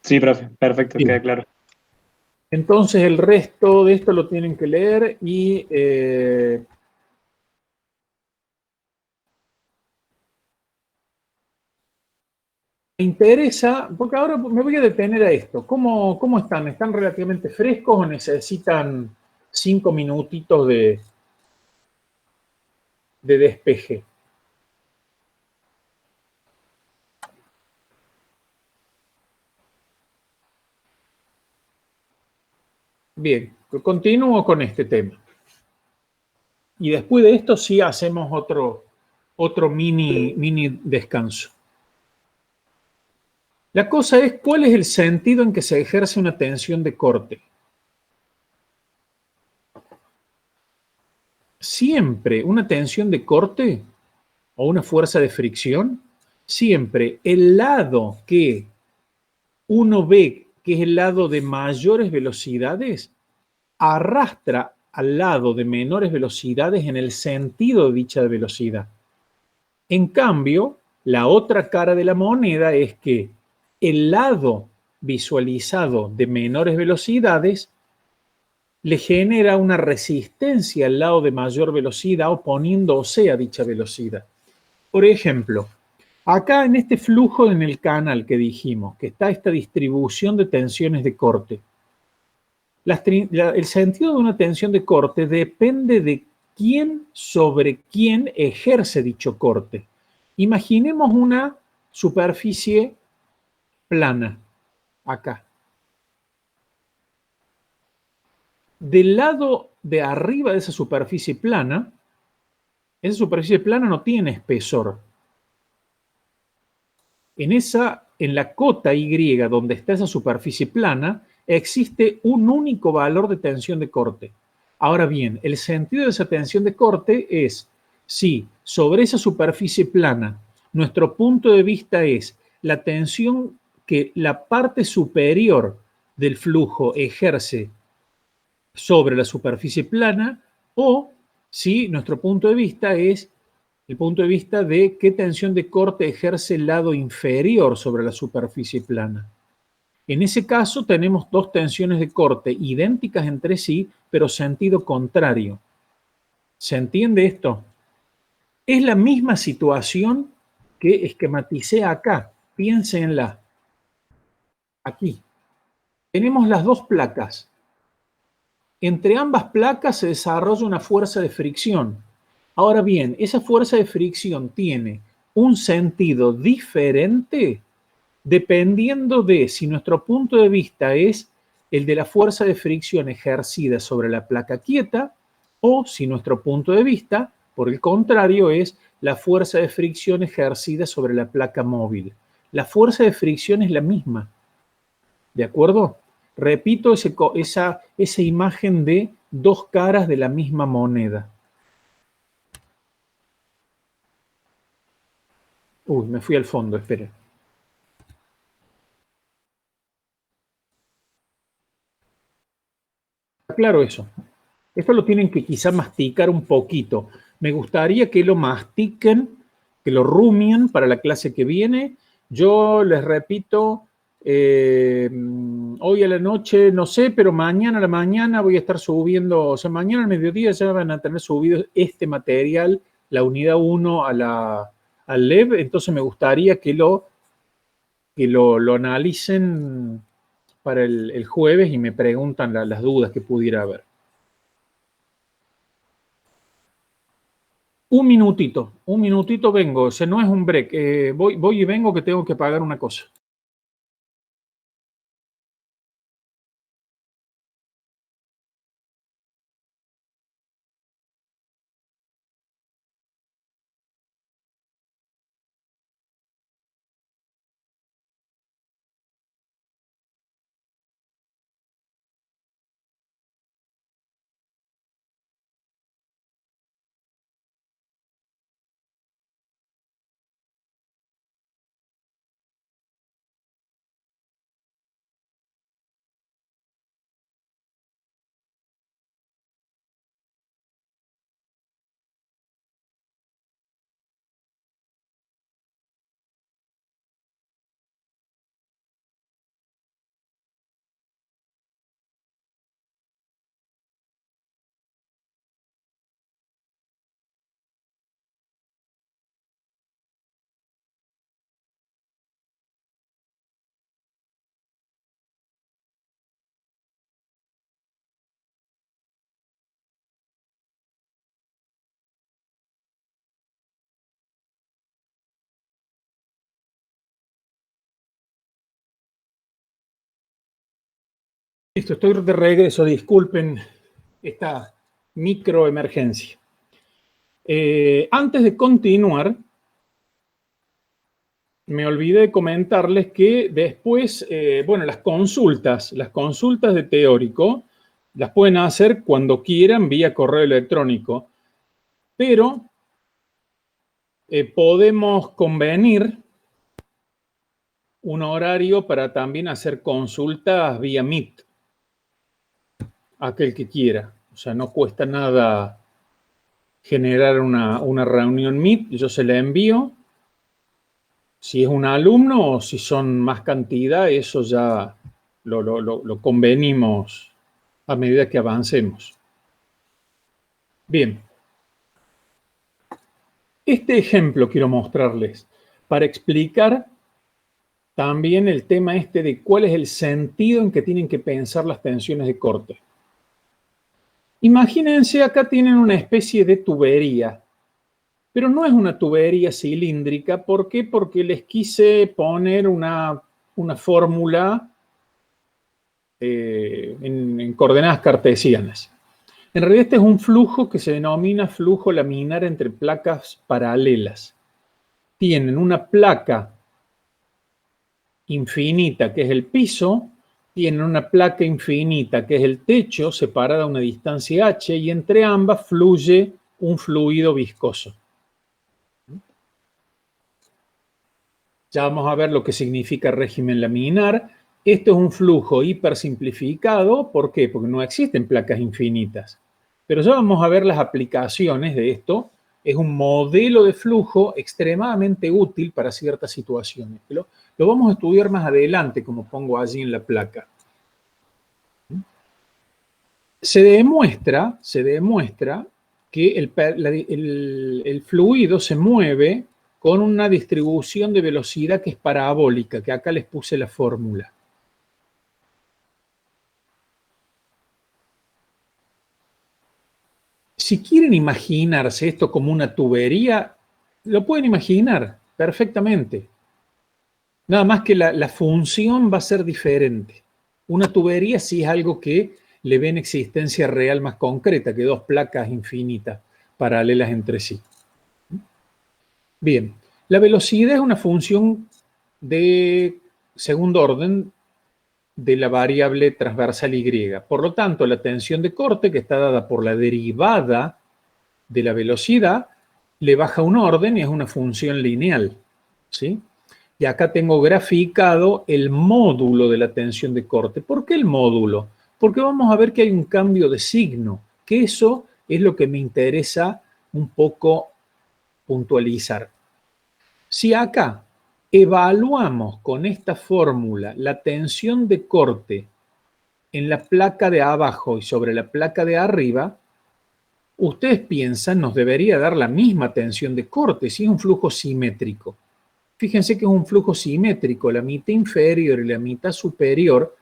Sí, profe, perfecto, Bien. queda claro. Entonces el resto de esto lo tienen que leer y me interesa, porque ahora me voy a detener a esto. ¿Cómo están? ¿Están relativamente frescos o necesitan 5 minutitos de despeje? Bien, continúo con este tema. Y después de esto sí hacemos otro mini descanso. La cosa es, ¿cuál es el sentido en que se ejerce una tensión de corte? Siempre una tensión de corte o una fuerza de fricción, siempre el lado que uno ve que es el lado de mayores velocidades arrastra al lado de menores velocidades en el sentido de dicha velocidad. En cambio, la otra cara de la moneda es que el lado visualizado de menores velocidades le genera una resistencia al lado de mayor velocidad oponiéndose a dicha velocidad. Por ejemplo, acá en este flujo en el canal que dijimos, que está esta distribución de tensiones de corte, el sentido de una tensión de corte depende de quién sobre quién ejerce dicho corte. Imaginemos una superficie plana, acá. Del lado de arriba de esa superficie plana no tiene espesor. En la cota Y, donde está esa superficie plana, existe un único valor de tensión de corte. Ahora bien, el sentido de esa tensión de corte es si sobre esa superficie plana nuestro punto de vista es la tensión que la parte superior del flujo ejerce sobre la superficie plana, o si nuestro punto de vista es el punto de vista de qué tensión de corte ejerce el lado inferior sobre la superficie plana. En ese caso tenemos dos tensiones de corte idénticas entre sí, pero sentido contrario. ¿Se entiende esto? Es la misma situación que esquematicé acá. Piénsenla. Aquí. Tenemos las dos placas. Entre ambas placas se desarrolla una fuerza de fricción. Ahora bien, esa fuerza de fricción tiene un sentido diferente dependiendo de si nuestro punto de vista es el de la fuerza de fricción ejercida sobre la placa quieta o si nuestro punto de vista, por el contrario, es la fuerza de fricción ejercida sobre la placa móvil. La fuerza de fricción es la misma. ¿De acuerdo? Repito esa imagen de dos caras de la misma moneda. Uy, me fui al fondo, espere. Claro eso. Esto lo tienen que quizá masticar un poquito. Me gustaría que lo mastiquen, que lo rumien para la clase que viene. Yo les repito, hoy a la noche no sé, pero mañana a la mañana voy a estar subiendo, o sea, mañana al mediodía ya van a tener subido este material, la unidad 1 al LEB. Entonces me gustaría que lo analicen para el jueves y me preguntan las dudas que pudiera haber. Un minutito vengo, o sea, no es un break, voy y vengo que tengo que pagar una cosa. Listo, estoy de regreso, disculpen esta microemergencia. Antes de continuar, me olvidé de comentarles que después, bueno, las consultas de teórico las pueden hacer cuando quieran vía correo electrónico, pero podemos convenir un horario para también hacer consultas vía Meet. aquel que quiera. O sea, no cuesta nada generar una reunión Meet, yo se la envío. Si es un alumno o si son más cantidad, eso ya lo convenimos a medida que avancemos. Bien. Este ejemplo quiero mostrarles para explicar también el tema este de cuál es el sentido en que tienen que pensar las tensiones de corte. Imagínense, acá tienen una especie de tubería, pero no es una tubería cilíndrica. ¿Por qué? Porque les quise poner una fórmula en coordenadas cartesianas. En realidad este es un flujo que se denomina flujo laminar entre placas paralelas. Tienen una placa infinita, que es el piso, tienen una placa infinita, que es el techo, separada a una distancia h, y entre ambas fluye un fluido viscoso. Ya vamos a ver lo que significa régimen laminar. Esto es un flujo hipersimplificado. ¿Por qué? Porque no existen placas infinitas. Pero ya vamos a ver las aplicaciones de esto. Es un modelo de flujo extremadamente útil para ciertas situaciones. Lo vamos a estudiar más adelante, como pongo allí en la placa. Se demuestra que el fluido se mueve con una distribución de velocidad que es parabólica, que acá les puse la fórmula. Si quieren imaginarse esto como una tubería, lo pueden imaginar perfectamente. Nada más que la función va a ser diferente. Una tubería sí es algo que le ven existencia real más concreta que dos placas infinitas paralelas entre sí. Bien, la velocidad es una función de segundo orden de la variable transversal y. Por lo tanto, la tensión de corte, que está dada por la derivada de la velocidad, le baja un orden y es una función lineal, ¿sí? Y acá tengo graficado el módulo de la tensión de corte. ¿Por qué el módulo? Porque vamos a ver que hay un cambio de signo, que eso es lo que me interesa un poco puntualizar. Si acá evaluamos con esta fórmula la tensión de corte en la placa de abajo y sobre la placa de arriba, ustedes piensan, nos debería dar la misma tensión de corte si es un flujo simétrico. Fíjense que es un flujo simétrico, la mitad inferior y la mitad superior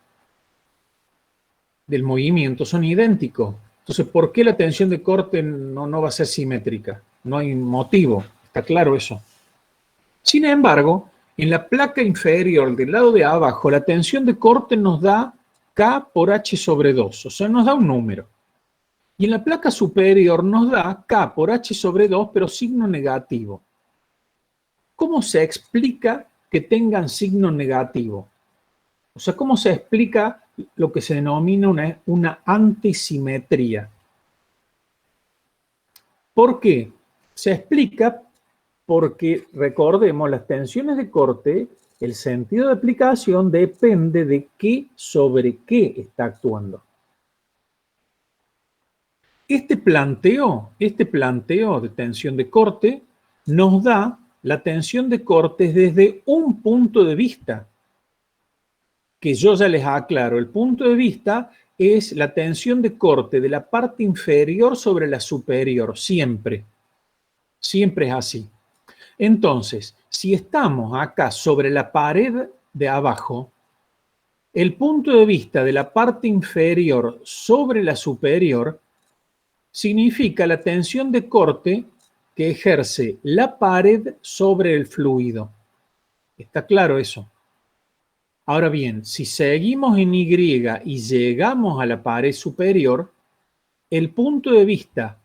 del movimiento son idénticos. Entonces, ¿por qué la tensión de corte no va a ser simétrica? No hay motivo, está claro eso. Sin embargo, en la placa inferior del lado de abajo, la tensión de corte nos da K por H sobre 2, o sea, nos da un número. Y en la placa superior nos da K por H sobre 2, pero signo negativo. ¿Cómo se explica que tengan signo negativo? O sea, ¿cómo se explica lo que se denomina una antisimetría? ¿Por qué? Se explica porque, recordemos, las tensiones de corte, el sentido de aplicación depende de qué sobre qué está actuando. Este planteo de tensión de corte nos da la tensión de corte desde un punto de vista, que yo ya les aclaro. El punto de vista es la tensión de corte de la parte inferior sobre la superior, siempre. Siempre es así. Entonces, si estamos acá sobre la pared de abajo, el punto de vista de la parte inferior sobre la superior significa la tensión de corte que ejerce la pared sobre el fluido. ¿Está claro eso? Ahora bien, si seguimos en Y y llegamos a la pared superior, el punto de vista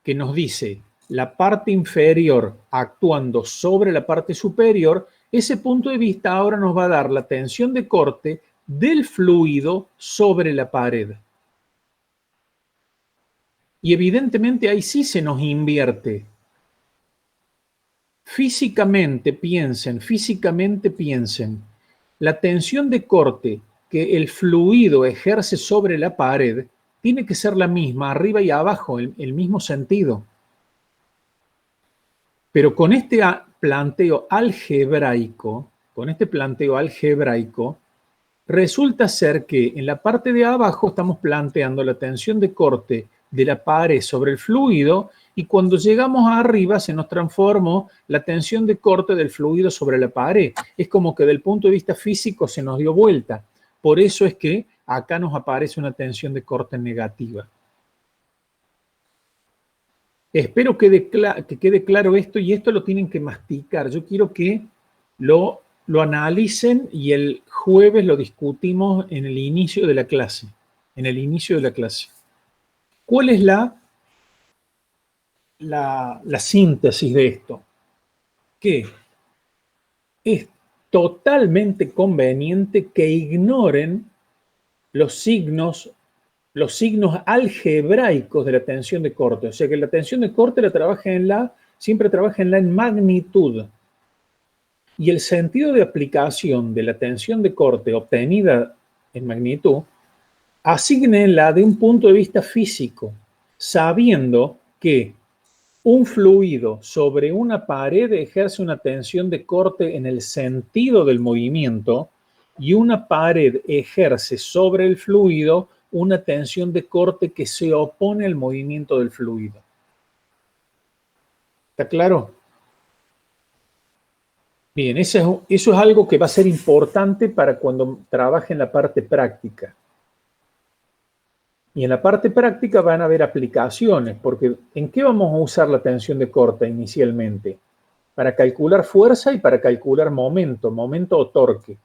que nos dice la parte inferior actuando sobre la parte superior, ese punto de vista ahora nos va a dar la tensión de corte del fluido sobre la pared. Y evidentemente ahí sí se nos invierte. Físicamente piensen, la tensión de corte que el fluido ejerce sobre la pared tiene que ser la misma, arriba y abajo, el mismo sentido. Pero con este planteo algebraico, resulta ser que en la parte de abajo estamos planteando la tensión de corte de la pared sobre el fluido y cuando llegamos arriba se nos transformó la tensión de corte del fluido sobre la pared. Es como que del punto de vista físico se nos dio vuelta. Por eso es que acá nos aparece una tensión de corte negativa. Espero que quede claro esto y esto lo tienen que masticar. Yo quiero que lo analicen y el jueves lo discutimos en el inicio de la clase. ¿Cuál es la síntesis de esto? Que es totalmente conveniente que ignoren los signos algebraicos de la tensión de corte. O sea que la tensión de corte siempre trabaja en magnitud. Y el sentido de aplicación de la tensión de corte obtenida en magnitud, asígnenla de un punto de vista físico, sabiendo que un fluido sobre una pared ejerce una tensión de corte en el sentido del movimiento y una pared ejerce sobre el fluido una tensión de corte que se opone al movimiento del fluido. ¿Está claro? Bien, eso es algo que va a ser importante para cuando trabaje en la parte práctica. Y en la parte práctica van a haber aplicaciones, porque ¿en qué vamos a usar la tensión de corte inicialmente? Para calcular fuerza y para calcular momento o torque.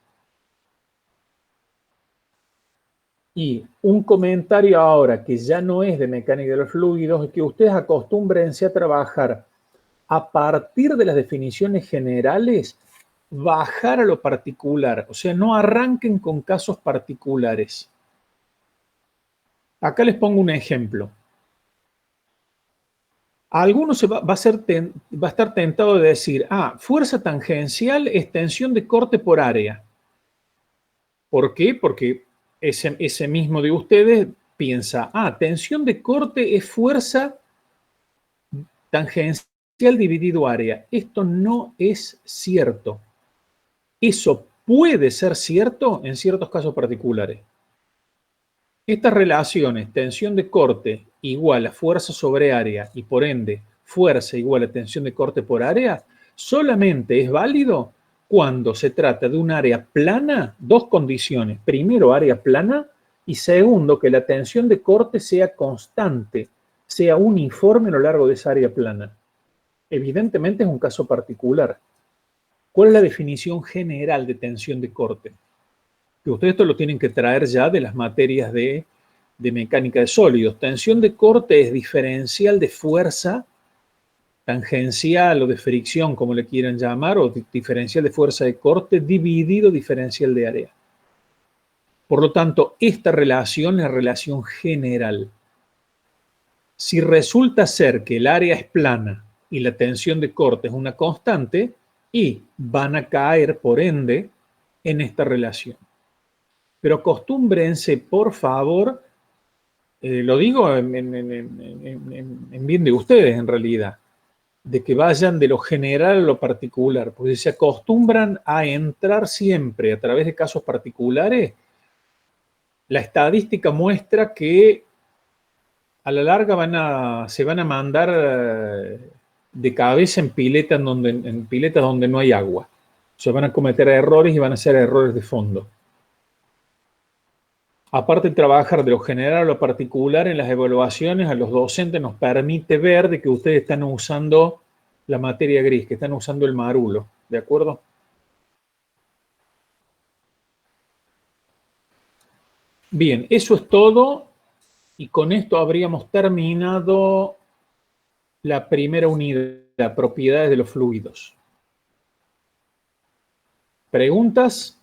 Y un comentario ahora que ya no es de mecánica de los fluidos es que ustedes acostúmbrense a trabajar a partir de las definiciones generales, bajar a lo particular. O sea, no arranquen con casos particulares. Acá les pongo un ejemplo. Alguno va a estar tentado de decir, fuerza tangencial es tensión de corte por área. ¿Por qué? Porque ese mismo de ustedes piensa, tensión de corte es fuerza tangencial dividido área. Esto no es cierto. Eso puede ser cierto en ciertos casos particulares. Estas relaciones, tensión de corte igual a fuerza sobre área y por ende fuerza igual a tensión de corte por área, solamente es válido cuando se trata de un área plana, dos condiciones. Primero, área plana y segundo, que la tensión de corte sea constante, sea uniforme a lo largo de esa área plana. Evidentemente es un caso particular. ¿Cuál es la definición general de tensión de corte? Que ustedes esto lo tienen que traer ya de las materias de mecánica de sólidos. Tensión de corte es diferencial de fuerza tangencial o de fricción, como le quieran llamar, o diferencial de fuerza de corte dividido diferencial de área. Por lo tanto, esta relación es relación general. Si resulta ser que el área es plana y la tensión de corte es una constante, y van a caer, por ende, en esta relación. Pero acostúmbrense, por favor, lo digo en bien de ustedes, en realidad, de que vayan de lo general a lo particular, porque si se acostumbran a entrar siempre a través de casos particulares, la estadística muestra que a la larga se van a mandar de cabeza en piletas donde no hay agua. O sea, van a cometer errores y van a ser errores de fondo. Aparte de trabajar de lo general a lo particular en las evaluaciones, a los docentes nos permite ver de que ustedes están usando la materia gris, que están usando el marulo, ¿de acuerdo? Bien, eso es todo y con esto habríamos terminado la primera unidad, propiedades de los fluidos. ¿Preguntas?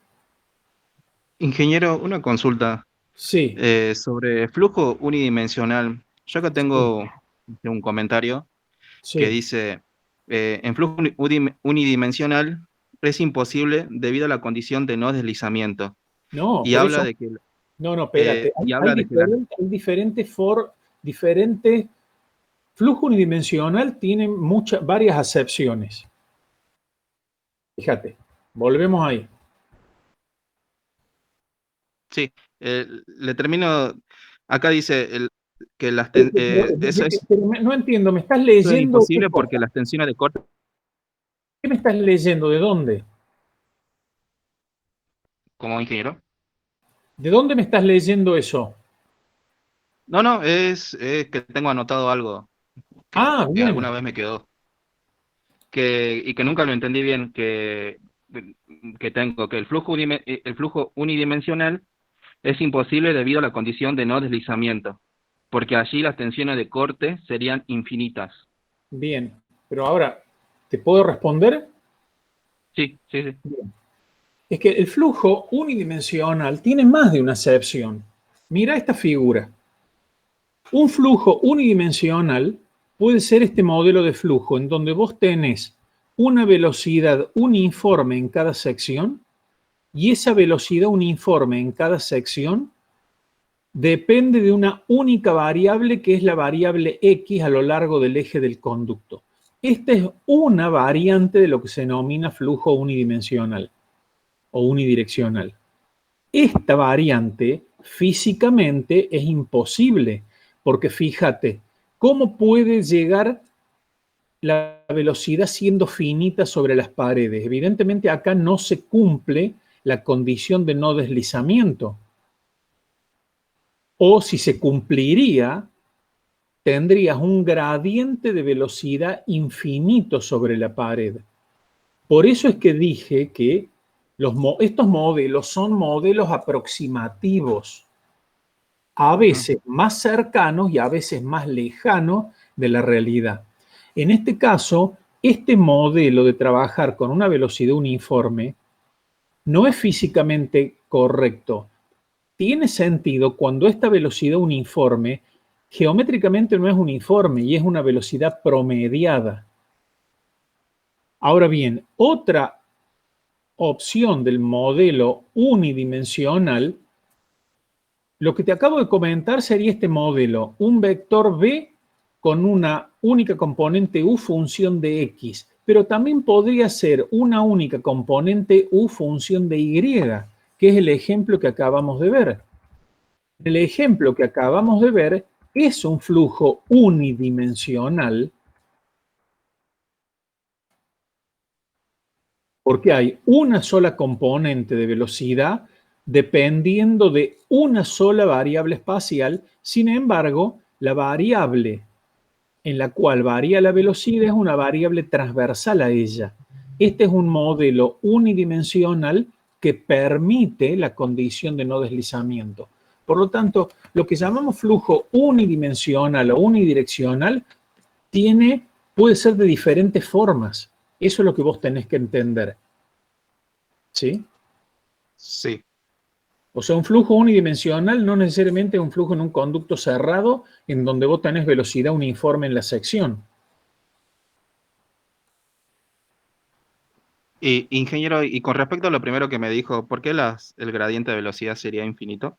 Ingeniero, una consulta. Sí. Sobre flujo unidimensional. Yo acá tengo un comentario que dice, en flujo unidimensional es imposible debido a la condición de no deslizamiento. No, y por habla eso, de que, no, no, espérate. y habla de que la, Hay diferentes, flujo unidimensional tiene varias acepciones. Fíjate, volvemos ahí. sí, le termino, acá dice que eso No entiendo, ¿me estás es leyendo qué imposible porque cosa? las tensiones de corte, ¿Qué me estás leyendo? ¿De dónde? como ingeniero. ¿De dónde me estás leyendo eso? No, no, es que tengo anotado algo Ah, que alguna bien, vez me quedó, y que nunca lo entendí bien, que tengo, que el flujo unidimensional es imposible debido a la condición de no deslizamiento, porque allí las tensiones de corte serían infinitas. bien. Pero ahora, ¿te puedo responder? Sí, sí, sí. Bien. Es que el flujo unidimensional tiene más de una acepción. Mira esta figura. Un flujo unidimensional puede ser este modelo de flujo en donde vos tenés una velocidad uniforme en cada sección y esa velocidad uniforme en cada sección depende de una única variable que es la variable X a lo largo del eje del conducto. Esta es una variante de lo que se denomina flujo unidimensional o unidireccional. Esta variante físicamente es imposible, porque fíjate, ¿cómo puede llegar la velocidad siendo finita sobre las paredes? Evidentemente acá no se cumple la condición de no deslizamiento. O si se cumpliría, tendrías un gradiente de velocidad infinito sobre la pared. Por eso es que dije que estos modelos son modelos aproximativos, a Ujú. veces más cercanos y a veces más lejanos de la realidad. En este caso, este modelo de trabajar con una velocidad uniforme no es físicamente correcto. Tiene sentido cuando esta velocidad uniforme geométricamente no es uniforme y es una velocidad promediada. Ahora bien, otra opción del modelo unidimensional, lo que te acabo de comentar sería este modelo, un vector B con una única componente U función de X, pero también podría ser una única componente U función de Y, que es el ejemplo que acabamos de ver. El ejemplo que acabamos de ver es un flujo unidimensional porque hay una sola componente de velocidad dependiendo de una sola variable espacial. Sin embargo, la variable en la cual varía la velocidad es una variable transversal a ella. Este es un modelo unidimensional que permite la condición de no deslizamiento. Por lo tanto, lo que llamamos flujo unidimensional o unidireccional puede ser de diferentes formas. Eso es lo que vos tenés que entender. ¿Sí? Sí. O sea, un flujo unidimensional no necesariamente es un flujo en un conducto cerrado en donde vos tenés velocidad uniforme en la sección. Y, ingeniero, y con respecto a lo primero que me dijo, ¿por qué el gradiente de velocidad sería infinito?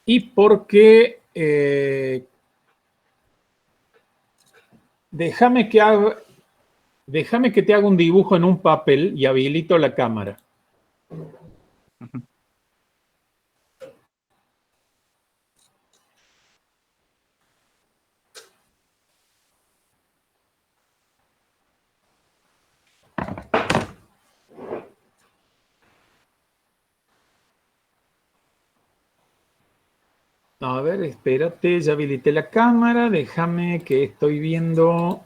Y porque, déjame que déjame que te haga un dibujo en un papel y habilito la cámara. Ujú. A ver, espérate, ya habilité la cámara, déjame que estoy viendo.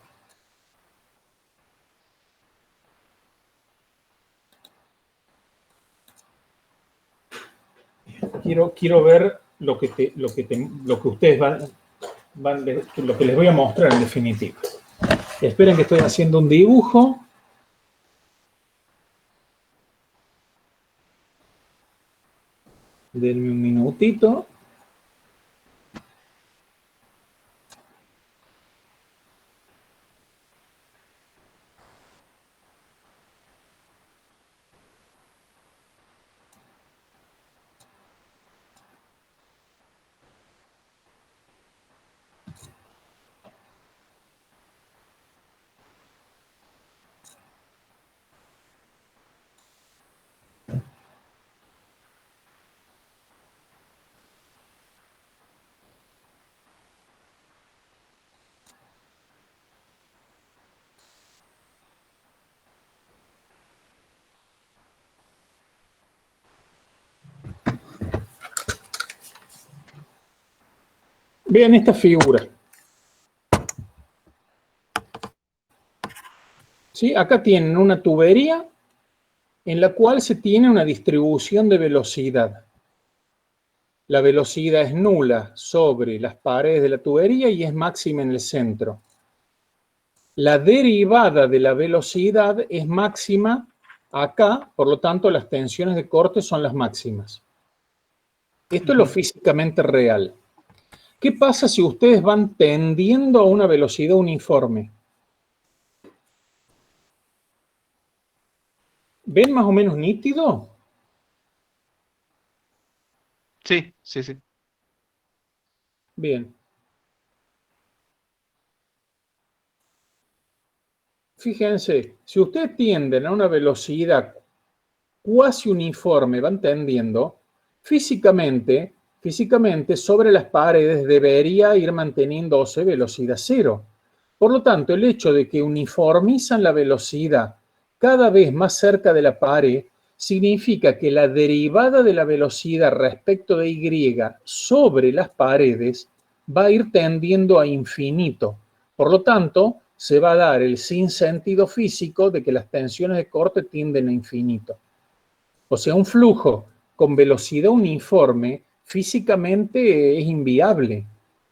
Quiero ver lo que ustedes lo que les voy a mostrar en definitiva. Esperen que estoy haciendo un dibujo. Denme un minutito. Vean esta figura. ¿Sí? Acá tienen una tubería en la cual se tiene una distribución de velocidad. La velocidad es nula sobre las paredes de la tubería y es máxima en el centro. La derivada de la velocidad es máxima acá, por lo tanto las tensiones de corte son las máximas. Esto es lo físicamente real. ¿Qué pasa si ustedes van tendiendo a una velocidad uniforme? ¿Ven más o menos nítido? Sí, sí, sí. Bien. Fíjense, si ustedes tienden a una velocidad cuasi uniforme, van tendiendo, físicamente sobre las paredes debería ir manteniéndose velocidad cero. Por lo tanto, el hecho de que uniformizan la velocidad cada vez más cerca de la pared significa que la derivada de la velocidad respecto de Y sobre las paredes va a ir tendiendo a infinito. Por lo tanto, se va a dar el sinsentido físico de que las tensiones de corte tienden a infinito. O sea, un flujo con velocidad uniforme físicamente es inviable.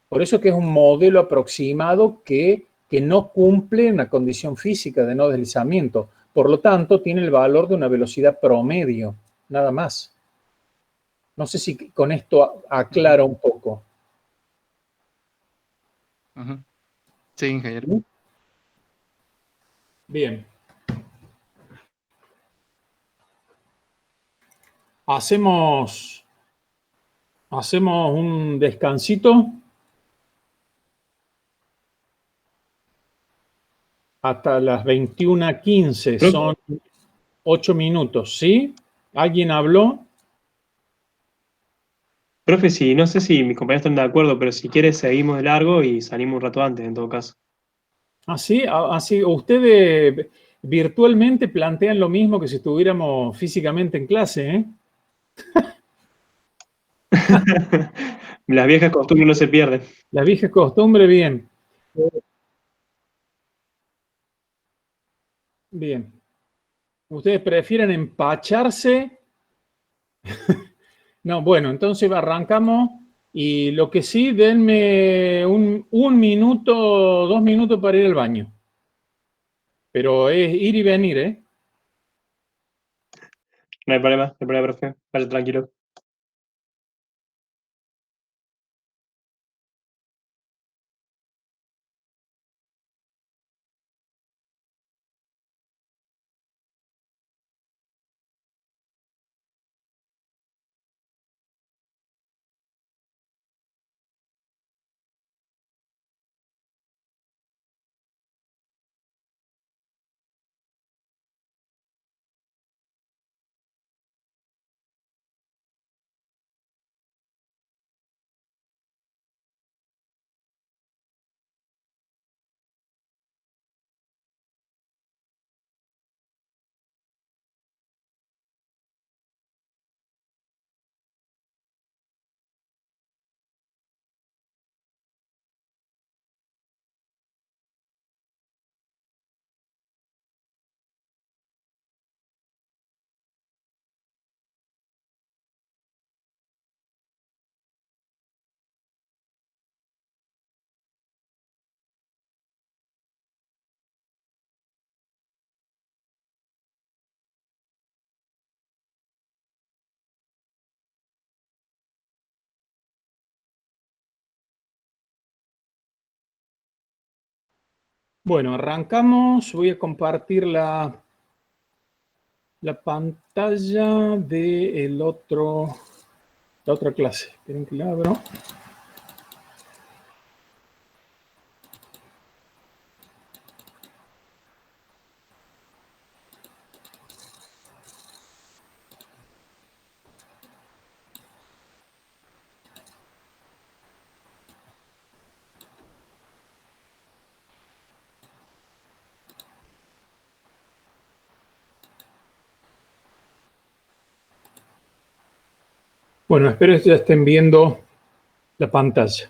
Por eso que es un modelo aproximado que no cumple una condición física de no deslizamiento. Por lo tanto, tiene el valor de una velocidad promedio, nada más. No sé si con esto aclara un poco. Ujú. Sí, ingeniero. Bien. Hacemos un descansito hasta las 21:15. Son 8 minutos, ¿sí? ¿Alguien habló? Profe, sí, no sé si mis compañeros están de acuerdo, pero si quiere seguimos de largo y salimos un rato antes, en todo caso. Así, así, ustedes virtualmente plantean lo mismo que si estuviéramos físicamente en clase, ¿eh? Las viejas costumbres no se pierden. La vieja costumbre, bien. Bien. ¿Ustedes prefieren empacharse? No, bueno, entonces arrancamos y lo que sí, denme un minuto, 2 minutos para ir al baño. Pero es ir y venir, ¿eh? No hay problema, profe. Vaya tranquilo. Bueno, arrancamos. Voy a compartir la pantalla de la otra clase. Esperen que la abro. Bueno, espero que ya estén viendo la pantalla.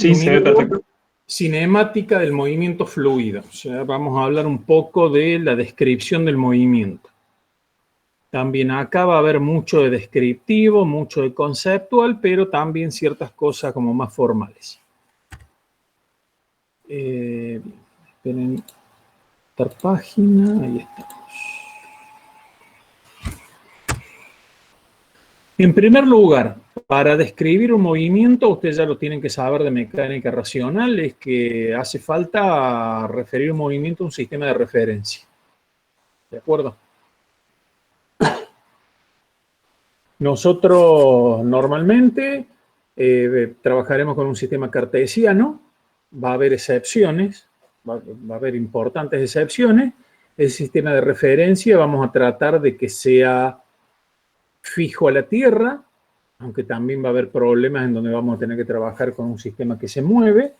Sí, se ve perfecto. Cinemática del movimiento fluido. O sea, vamos a hablar un poco de la descripción del movimiento. También acá va a haber mucho de descriptivo, mucho de conceptual, pero también ciertas cosas como más formales. Esperen, esta página, ahí estamos. En primer lugar, para describir un movimiento, ustedes ya lo tienen que saber de mecánica racional, es que hace falta referir un movimiento a un sistema de referencia. ¿De acuerdo? Nosotros normalmente trabajaremos con un sistema cartesiano, va a haber excepciones, va a haber importantes excepciones. El sistema de referencia vamos a tratar de que sea fijo a la Tierra, aunque también va a haber problemas en donde vamos a tener que trabajar con un sistema que se mueve,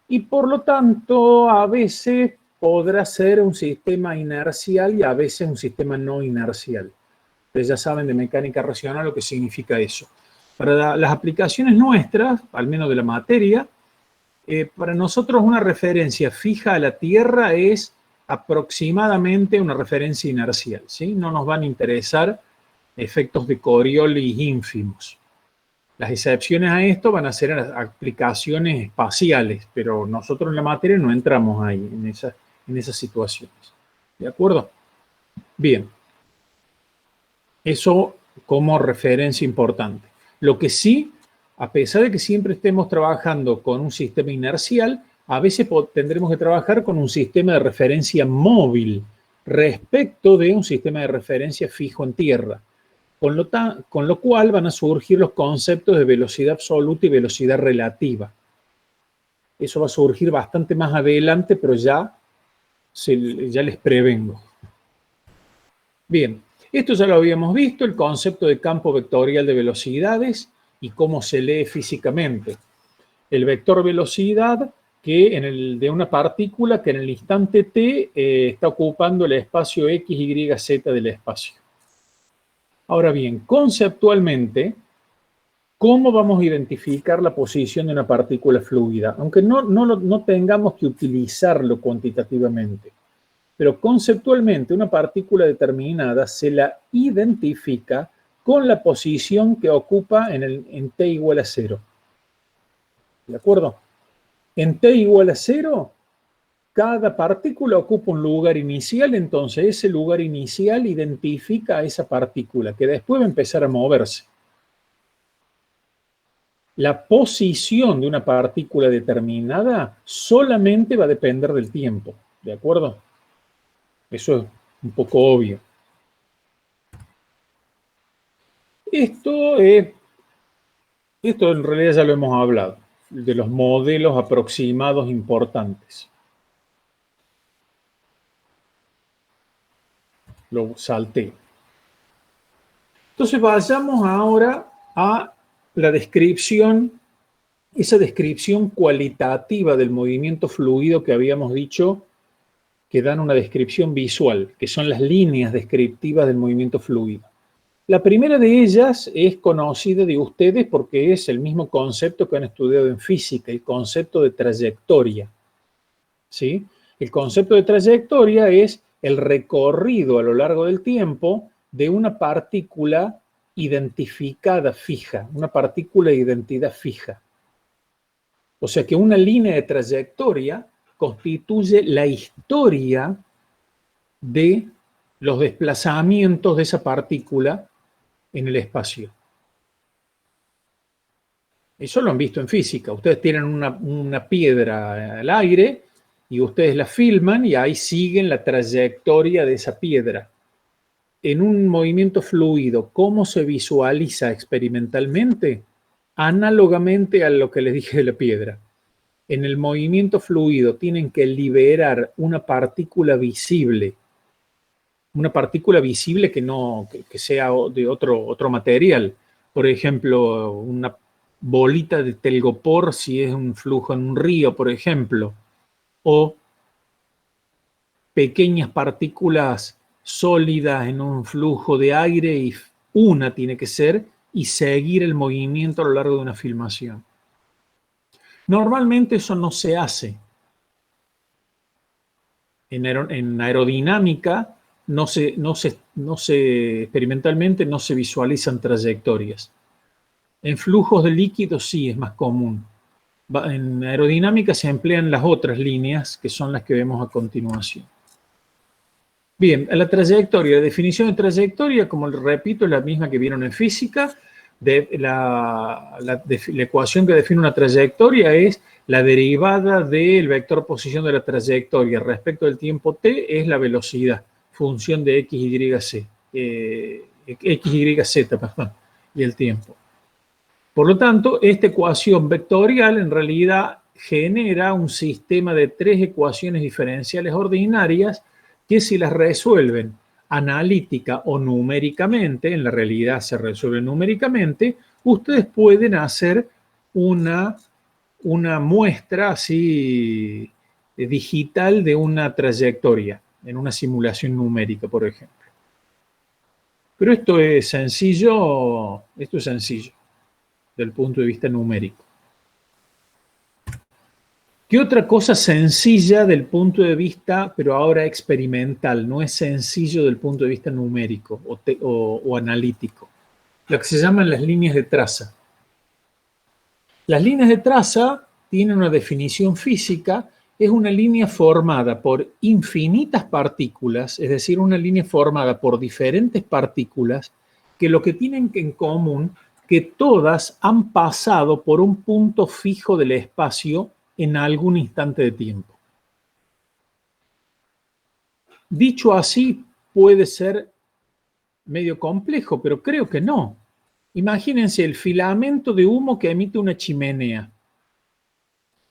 y por lo tanto a veces podrá ser un sistema inercial y a veces un sistema no inercial. Ustedes ya saben de mecánica racional lo que significa eso. Para las aplicaciones nuestras, al menos de la materia, para nosotros una referencia fija a la Tierra es aproximadamente una referencia inercial, ¿sí? No nos van a interesar efectos de Coriolis ínfimos. Las excepciones a esto van a ser las aplicaciones espaciales, pero nosotros en la materia no entramos ahí, en esas situaciones. ¿De acuerdo? Bien. Eso como referencia importante. Lo que sí, a pesar de que siempre estemos trabajando con un sistema inercial, a veces tendremos que trabajar con un sistema de referencia móvil respecto de un sistema de referencia fijo en tierra. Con lo cual van a surgir los conceptos de velocidad absoluta y velocidad relativa. Eso va a surgir bastante más adelante, pero ya les prevengo. Bien, esto ya lo habíamos visto, el concepto de campo vectorial de velocidades y cómo se lee físicamente. El vector velocidad de una partícula que en el instante t está ocupando el espacio x, y, z del espacio. Ahora bien, conceptualmente, ¿cómo vamos a identificar la posición de una partícula fluida? Aunque no tengamos que utilizarlo cuantitativamente. Pero conceptualmente, una partícula determinada se la identifica con la posición que ocupa en t igual a 0. ¿De acuerdo? En t igual a 0, cada partícula ocupa un lugar inicial, entonces ese lugar inicial identifica a esa partícula, que después va a empezar a moverse. La posición de una partícula determinada solamente va a depender del tiempo, ¿de acuerdo? Eso es un poco obvio. Esto en realidad ya lo hemos hablado, de los modelos aproximados importantes. Lo salté. Entonces vayamos ahora a la descripción, esa descripción cualitativa del movimiento fluido que habíamos dicho que dan una descripción visual, que son las líneas descriptivas del movimiento fluido. La primera de ellas es conocida de ustedes porque es el mismo concepto que han estudiado en física, el concepto de trayectoria. ¿Sí? El concepto de trayectoria es el recorrido a lo largo del tiempo de una partícula identificada fija, una partícula de identidad fija. O sea que una línea de trayectoria constituye la historia de los desplazamientos de esa partícula en el espacio. Eso lo han visto en física. Ustedes tienen una piedra al aire y ustedes la filman y ahí siguen la trayectoria de esa piedra. En un movimiento fluido, ¿cómo se visualiza experimentalmente? Análogamente a lo que les dije de la piedra. En el movimiento fluido tienen que liberar una partícula visible que sea de otro material. Por ejemplo, una bolita de telgopor si es un flujo en un río, por ejemplo, o pequeñas partículas sólidas en un flujo de aire y una tiene que ser y seguir el movimiento a lo largo de una filmación. Normalmente eso no se hace. En aerodinámica experimentalmente no se visualizan trayectorias. En flujos de líquidos sí es más común. En aerodinámica se emplean las otras líneas, que son las que vemos a continuación. Bien, la trayectoria, la definición de trayectoria, como les repito, es la misma que vieron en física. La ecuación que define una trayectoria es la derivada del vector posición de la trayectoria respecto del tiempo t, es la velocidad, función de x, y, z, y el tiempo. Por lo tanto, esta ecuación vectorial en realidad genera un sistema de 3 ecuaciones diferenciales ordinarias que, si las resuelven analítica o numéricamente, en la realidad se resuelven numéricamente, ustedes pueden hacer una muestra así digital de una trayectoria en una simulación numérica, por ejemplo. Pero esto es sencillo del punto de vista numérico. ¿Qué otra cosa sencilla del punto de vista, pero ahora experimental, no es sencillo del punto de vista numérico o analítico? Lo que se llaman las líneas de traza. Las líneas de traza tienen una definición física, es una línea formada por infinitas partículas, es decir, una línea formada por diferentes partículas que lo que tienen en común que todas han pasado por un punto fijo del espacio en algún instante de tiempo. Dicho así, puede ser medio complejo, pero creo que no. Imagínense el filamento de humo que emite una chimenea.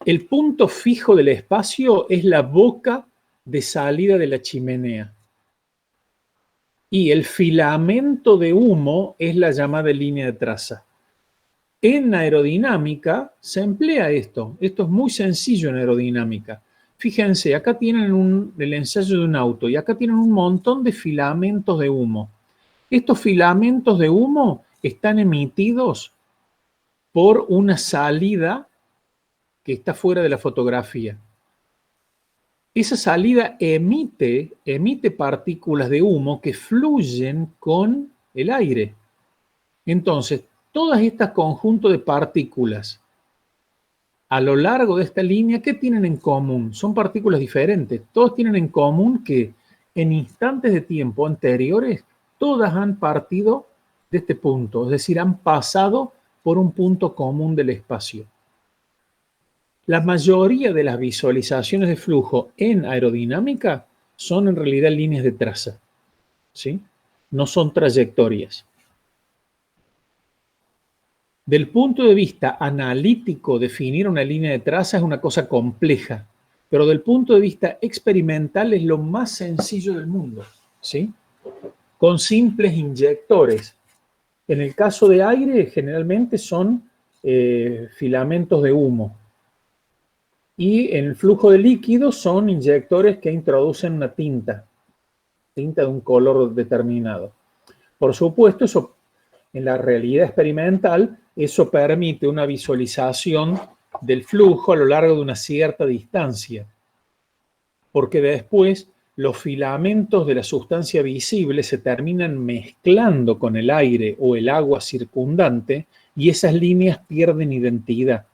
El punto fijo del espacio es la boca de salida de la chimenea. Y el filamento de humo es la llamada línea de traza. En aerodinámica se emplea esto. Esto es muy sencillo en aerodinámica. Fíjense, acá tienen el ensayo de un auto y acá tienen un montón de filamentos de humo. Estos filamentos de humo están emitidos por una salida que está fuera de la fotografía. Esa salida emite partículas de humo que fluyen con el aire. Entonces, todas estas conjuntos de partículas a lo largo de esta línea, ¿qué tienen en común? Son partículas diferentes. Todos tienen en común que en instantes de tiempo anteriores, todas han partido de este punto, es decir, han pasado por un punto común del espacio. La mayoría de las visualizaciones de flujo en aerodinámica son en realidad líneas de traza, ¿sí? No son trayectorias. Del punto de vista analítico, definir una línea de traza es una cosa compleja, pero del punto de vista experimental es lo más sencillo del mundo, ¿sí? Con simples inyectores. En el caso de aire, generalmente son filamentos de humo. Y en el flujo de líquidos son inyectores que introducen una tinta de un color determinado. Por supuesto, eso en la realidad experimental, eso permite una visualización del flujo a lo largo de una cierta distancia, porque después los filamentos de la sustancia visible se terminan mezclando con el aire o el agua circundante y esas líneas pierden identidad.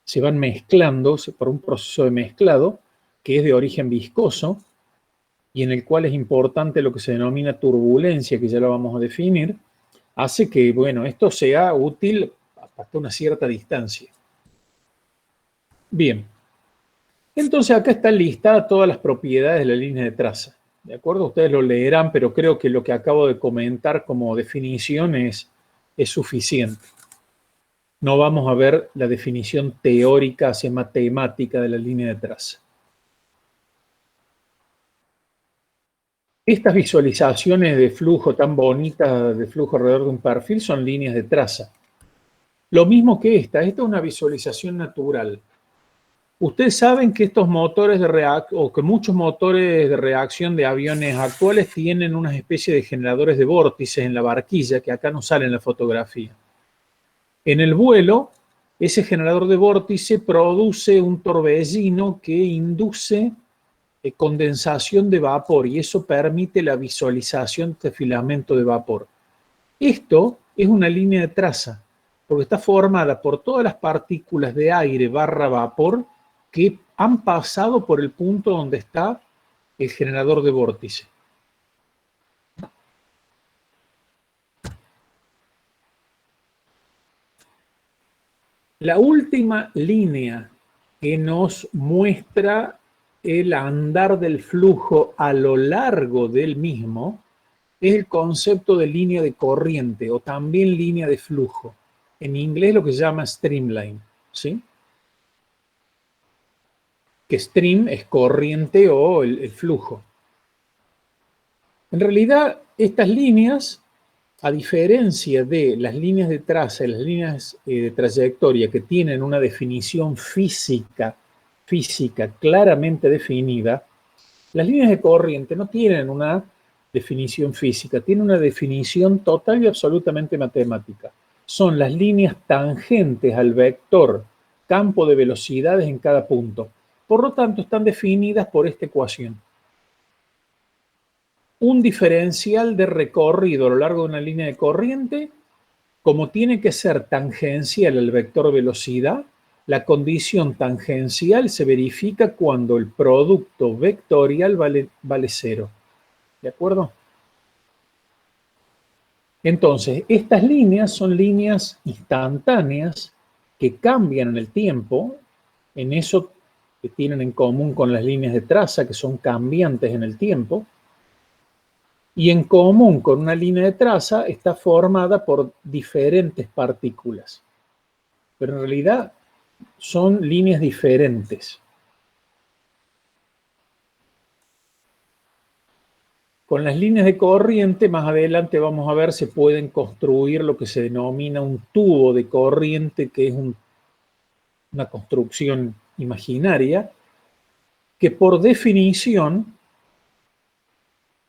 Se van mezclando por un proceso de mezclado que es de origen viscoso y en el cual es importante lo que se denomina turbulencia, que ya lo vamos a definir, hace que, bueno, esto sea útil hasta una cierta distancia. Bien, entonces acá están listadas todas las propiedades de la línea de traza. ¿De acuerdo? Ustedes lo leerán, pero creo que lo que acabo de comentar como definición es suficiente. No vamos a ver la definición teórica hacia matemática de la línea de traza. Estas visualizaciones de flujo tan bonitas, de flujo alrededor de un perfil, son líneas de traza. Lo mismo que esta es una visualización natural. Ustedes saben que estos motores que muchos motores de reacción de aviones actuales tienen una especie de generadores de vórtices en la barquilla, que acá no sale en la fotografía. En el vuelo, ese generador de vórtice produce un torbellino que induce condensación de vapor y eso permite la visualización de este filamento de vapor. Esto es una línea de traza, porque está formada por todas las partículas de aire barra vapor que han pasado por el punto donde está el generador de vórtice. La última línea que nos muestra el andar del flujo a lo largo del mismo es el concepto de línea de corriente o también línea de flujo. En inglés lo que se llama streamline, ¿sí? Que stream es corriente o el flujo. En realidad, estas líneas, a diferencia de las líneas de traza y las líneas de trayectoria que tienen una definición física claramente definida, las líneas de corriente no tienen una definición física, tienen una definición total y absolutamente matemática. Son las líneas tangentes al vector campo de velocidades en cada punto. Por lo tanto, están definidas por esta ecuación. Un diferencial de recorrido a lo largo de una línea de corriente, como tiene que ser tangencial al vector velocidad, la condición tangencial se verifica cuando el producto vectorial vale 0. ¿De acuerdo? Entonces, estas líneas son líneas instantáneas que cambian en el tiempo. En eso que tienen en común con las líneas de traza, que son cambiantes en el tiempo. Y en común con una línea de traza está formada por diferentes partículas. Pero en realidad son líneas diferentes. Con las líneas de corriente, más adelante vamos a ver, se pueden construir lo que se denomina un tubo de corriente, que es una construcción imaginaria, que por definición,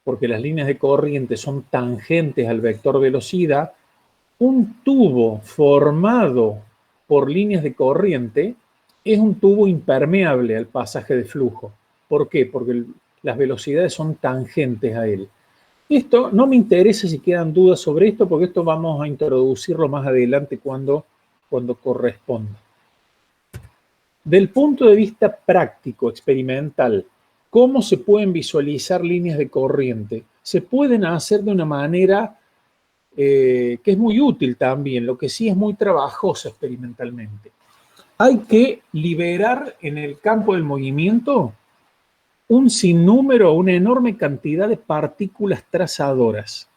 porque las líneas de corriente son tangentes al vector velocidad, un tubo formado por líneas de corriente es un tubo impermeable al pasaje de flujo. ¿Por qué? Porque las velocidades son tangentes a él. Esto no me interesa si quedan dudas sobre esto, porque esto vamos a introducirlo más adelante cuando corresponda. Del punto de vista práctico, experimental, ¿cómo se pueden visualizar líneas de corriente? Se pueden hacer de una manera que es muy útil también, lo que sí es muy trabajosa experimentalmente. Hay que liberar en el campo del movimiento un sinnúmero, una enorme cantidad de partículas trazadoras.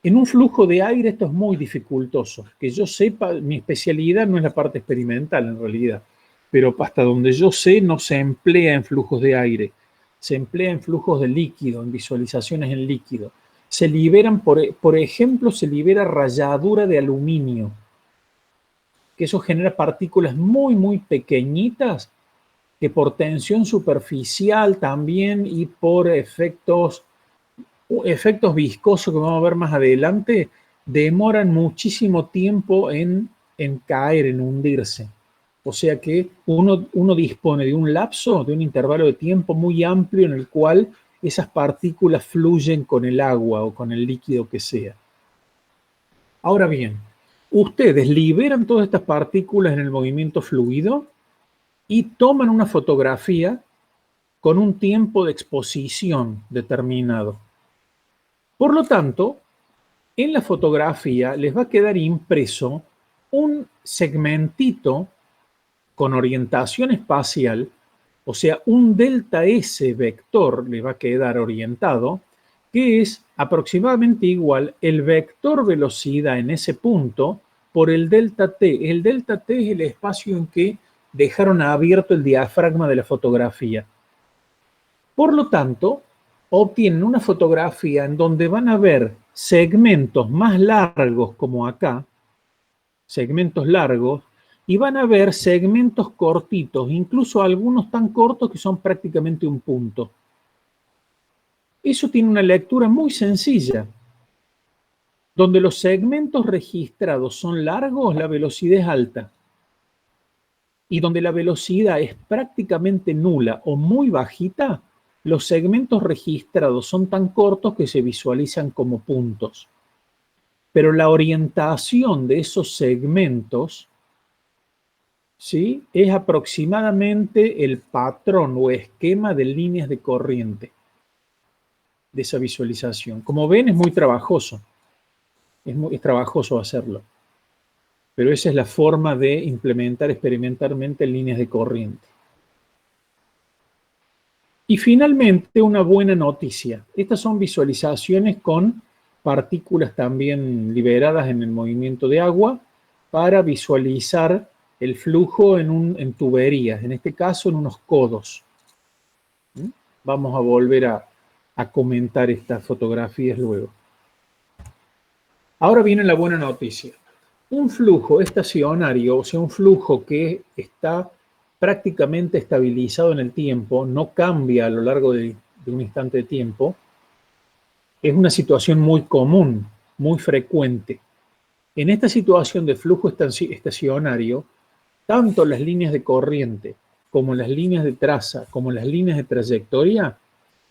En un flujo de aire esto es muy dificultoso. Que yo sepa, mi especialidad no es la parte experimental en realidad, pero hasta donde yo sé no se emplea en flujos de aire, se emplea en flujos de líquido, en visualizaciones en líquido. Se liberan, por ejemplo, se libera ralladura de aluminio, que eso genera partículas muy, muy pequeñitas, que por tensión superficial también y por efectos viscosos que vamos a ver más adelante, demoran muchísimo tiempo en caer, en hundirse. O sea que uno dispone de un lapso, de un intervalo de tiempo muy amplio en el cual esas partículas fluyen con el agua o con el líquido que sea. Ahora bien, ustedes liberan todas estas partículas en el movimiento fluido y toman una fotografía con un tiempo de exposición determinado. Por lo tanto, en la fotografía les va a quedar impreso un segmentito con orientación espacial, o sea, un delta S vector le va a quedar orientado, que es aproximadamente igual el vector velocidad en ese punto por el delta T. El delta T es el espacio en que dejaron abierto el diafragma de la fotografía. Por lo tanto, obtienen una fotografía en donde van a ver segmentos más largos como acá, segmentos largos, y van a ver segmentos cortitos, incluso algunos tan cortos que son prácticamente un punto. Eso tiene una lectura muy sencilla. Donde los segmentos registrados son largos, la velocidad es alta. Y donde la velocidad es prácticamente nula o muy bajita, los segmentos registrados son tan cortos que se visualizan como puntos. Pero la orientación de esos segmentos, ¿sí?, es aproximadamente el patrón o esquema de líneas de corriente de esa visualización. Como ven, es muy trabajoso. Es trabajoso hacerlo. Pero esa es la forma de implementar experimentalmente líneas de corriente. Y finalmente, una buena noticia. Estas son visualizaciones con partículas también liberadas en el movimiento de agua para visualizar el flujo en tuberías, en este caso en unos codos. Vamos a volver a comentar estas fotografías luego. Ahora viene la buena noticia. Un flujo estacionario, o sea, un flujo que está prácticamente estabilizado en el tiempo, no cambia a lo largo de un instante de tiempo, es una situación muy común, muy frecuente. En esta situación de flujo estacionario, tanto las líneas de corriente como las líneas de traza, como las líneas de trayectoria,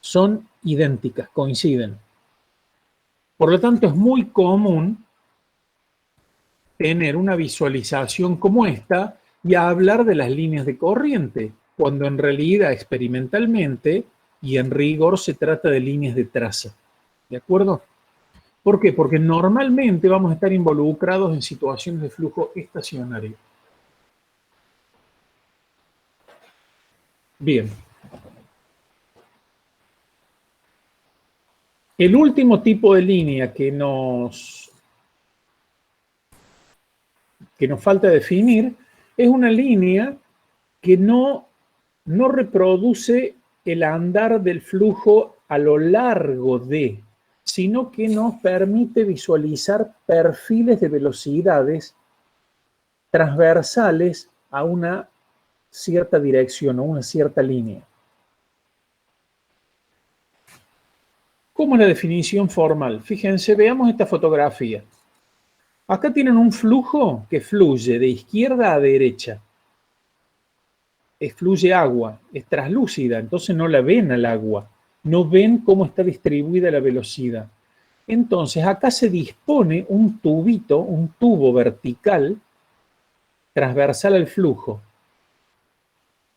son idénticas, coinciden. Por lo tanto, es muy común tener una visualización como esta y hablar de las líneas de corriente, cuando en realidad experimentalmente y en rigor se trata de líneas de traza. ¿De acuerdo? ¿Por qué? Porque normalmente vamos a estar involucrados en situaciones de flujo estacionario. Bien. El último tipo de línea que nos falta definir es una línea que no reproduce el andar del flujo a lo largo de, sino que nos permite visualizar perfiles de velocidades transversales a una cierta dirección o una cierta línea. ¿Cómo es la definición formal? Fíjense, veamos esta fotografía. Acá tienen un flujo que fluye de izquierda a derecha. Fluye agua, es translúcida, entonces no la ven al agua. No ven cómo está distribuida la velocidad. Entonces acá se dispone un tubito, un tubo vertical, transversal al flujo.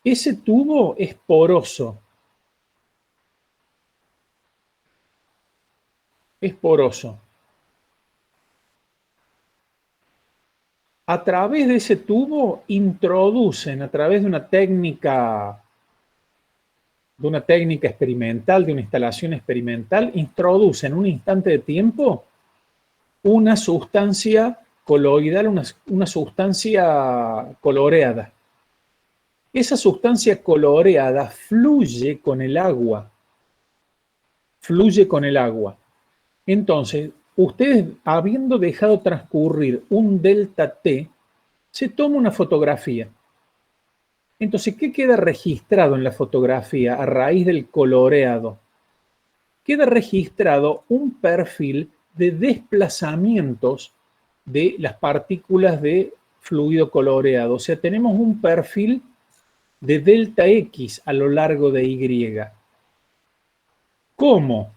Ese tubo es poroso. Es poroso. A través de ese tubo introducen, a través de una técnica experimental, de una instalación experimental, introducen en un instante de tiempo una sustancia coloidal, una sustancia coloreada. Esa sustancia coloreada fluye con el agua. Fluye con el agua. Entonces, ustedes, habiendo dejado transcurrir un delta T, se toma una fotografía. Entonces, ¿qué queda registrado en la fotografía a raíz del coloreado? Queda registrado un perfil de desplazamientos de las partículas de fluido coloreado. O sea, tenemos un perfil de delta X a lo largo de Y. ¿Cómo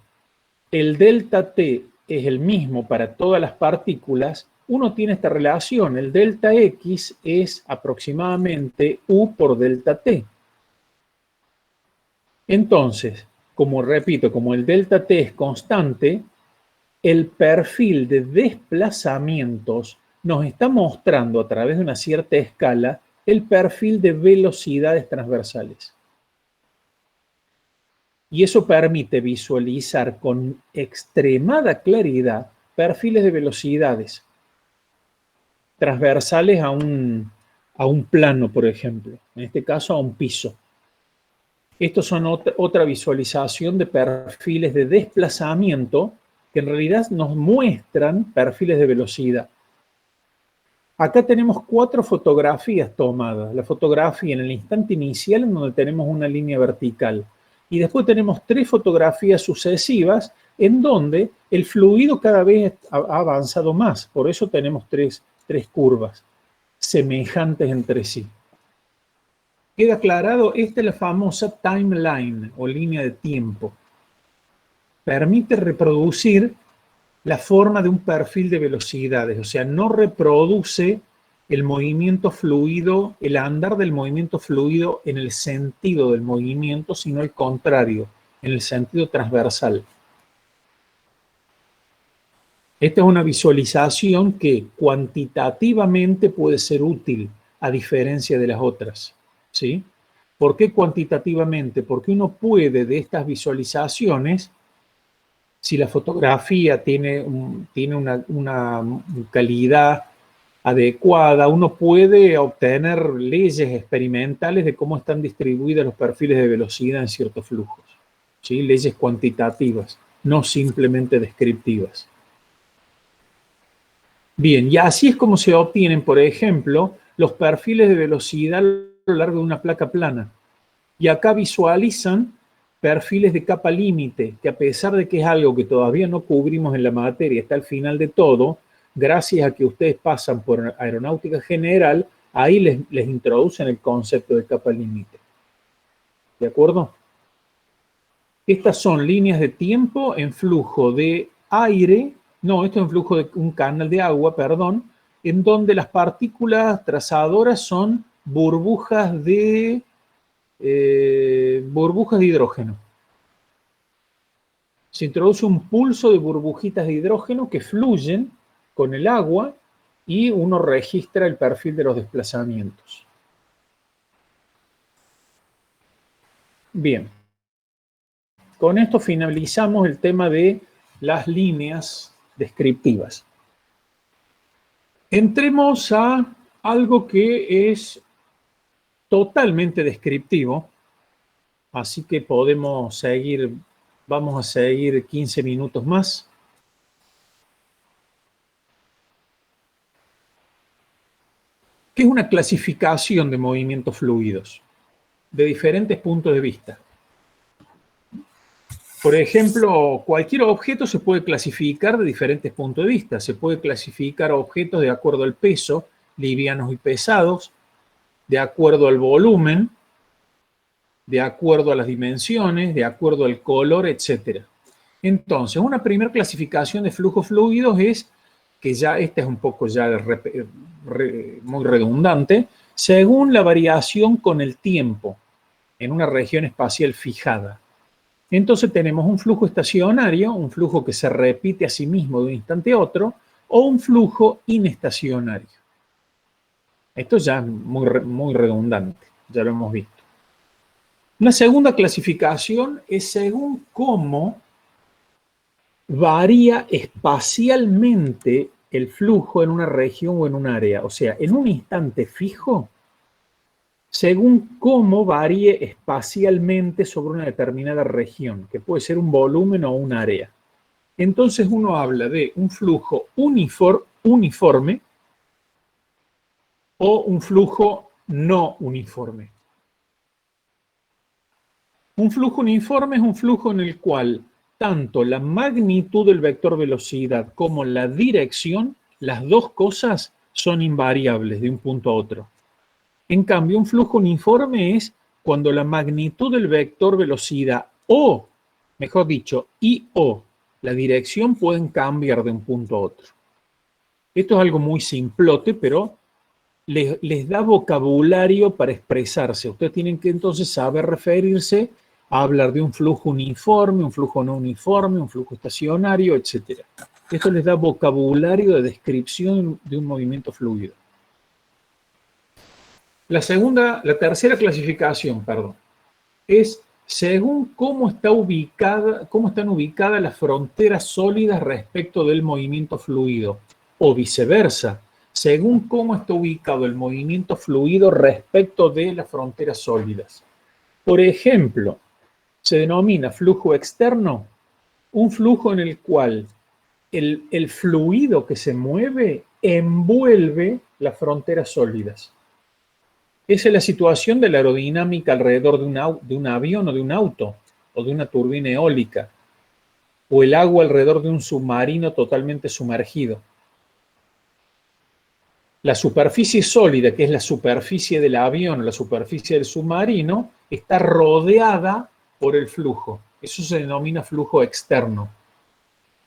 el delta T es el mismo para todas las partículas? Uno tiene esta relación, el delta X es aproximadamente U por delta T. Entonces, como repito, como el delta T es constante, el perfil de desplazamientos nos está mostrando a través de una cierta escala el perfil de velocidades transversales. Y eso permite visualizar con extremada claridad perfiles de velocidades transversales a un plano, por ejemplo, en este caso a un piso. Estos son otra visualización de perfiles de desplazamiento que en realidad nos muestran perfiles de velocidad. Acá tenemos 4 fotografías tomadas. La fotografía en el instante inicial en donde tenemos una línea vertical. Y después tenemos 3 fotografías sucesivas en donde el fluido cada vez ha avanzado más. Por eso tenemos tres curvas semejantes entre sí. ¿Queda aclarado? Esta es la famosa timeline o línea de tiempo. Permite reproducir la forma de un perfil de velocidades, o sea, no reproduce el movimiento fluido, el andar del movimiento fluido en el sentido del movimiento, sino al contrario, en el sentido transversal. Esta es una visualización que cuantitativamente puede ser útil, a diferencia de las otras, ¿sí? ¿Por qué cuantitativamente? Porque uno puede de estas visualizaciones, si la fotografía tiene una calidad adecuada, uno puede obtener leyes experimentales de cómo están distribuidos los perfiles de velocidad en ciertos flujos, ¿sí? Leyes cuantitativas, no simplemente descriptivas. Bien, y así es como se obtienen, por ejemplo, los perfiles de velocidad a lo largo de una placa plana. Y acá visualizan perfiles de capa límite, que a pesar de que es algo que todavía no cubrimos en la materia, está al final de todo, gracias a que ustedes pasan por aeronáutica general, ahí les introducen el concepto de capa límite. ¿De acuerdo? Estas son líneas de tiempo en flujo de aire, no, esto es en flujo de un canal de agua, perdón, en donde las partículas trazadoras son burbujas de hidrógeno. Se introduce un pulso de burbujitas de hidrógeno que fluyen con el agua y uno registra el perfil de los desplazamientos. Bien. Con esto finalizamos el tema de las líneas descriptivas. Entremos a algo que es totalmente descriptivo, así que podemos seguir, vamos a seguir 15 minutos más. ¿Qué es una clasificación de movimientos fluidos? De diferentes puntos de vista. Por ejemplo, cualquier objeto se puede clasificar de diferentes puntos de vista. Se puede clasificar objetos de acuerdo al peso, livianos y pesados, de acuerdo al volumen, de acuerdo a las dimensiones, de acuerdo al color, etc. Entonces, una primera clasificación de flujos fluidos es, que ya esta es un poco ya muy redundante, según la variación con el tiempo en una región espacial fijada. Entonces tenemos un flujo estacionario, un flujo que se repite a sí mismo de un instante a otro, o un flujo inestacionario. Esto ya es muy redundante, ya lo hemos visto. Una segunda clasificación es según cómo varía espacialmente el flujo en una región o en un área. O sea, en un instante fijo, según cómo varíe espacialmente sobre una determinada región, que puede ser un volumen o un área. Entonces uno habla de un flujo uniforme o un flujo no uniforme. Un flujo uniforme es un flujo en el cual tanto la magnitud del vector velocidad como la dirección, las dos cosas son invariables de un punto a otro. En cambio, un flujo uniforme es cuando la magnitud del vector velocidad o, mejor dicho, y o la dirección pueden cambiar de un punto a otro. Esto es algo muy simplote, pero les da vocabulario para expresarse. Ustedes tienen que entonces saber referirse a hablar de un flujo uniforme, un flujo no uniforme, un flujo estacionario, etc. Esto les da vocabulario de descripción de un movimiento fluido. La tercera clasificación, es según cómo están ubicadas las fronteras sólidas respecto del movimiento fluido, o viceversa, según cómo está ubicado el movimiento fluido respecto de las fronteras sólidas. Por ejemplo, se denomina flujo externo un flujo en el cual el fluido que se mueve envuelve las fronteras sólidas. Esa es la situación de la aerodinámica alrededor de un avión o de un auto. o de una turbina eólica, o el agua alrededor de un submarino totalmente sumergido. La superficie sólida, que es la superficie del avión, la superficie del submarino, está rodeada por el flujo. Eso se denomina flujo externo.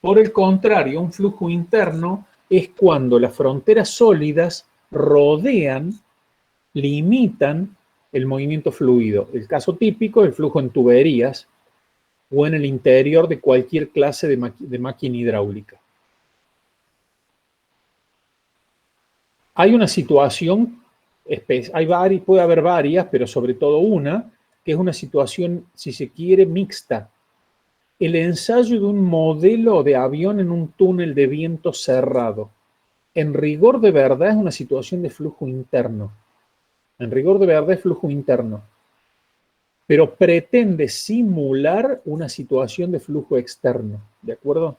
Por el contrario, un flujo interno es cuando las fronteras sólidas rodean, limitan el movimiento fluido. El caso típico es el flujo en tuberías o en el interior de cualquier clase de máquina hidráulica. Hay una situación, puede haber varias, pero sobre todo una, que es una situación, si se quiere, mixta. El ensayo de un modelo de avión en un túnel de viento cerrado. En rigor de verdad es una situación de flujo interno. En rigor de verdad es flujo interno. Pero pretende simular una situación de flujo externo. ¿De acuerdo?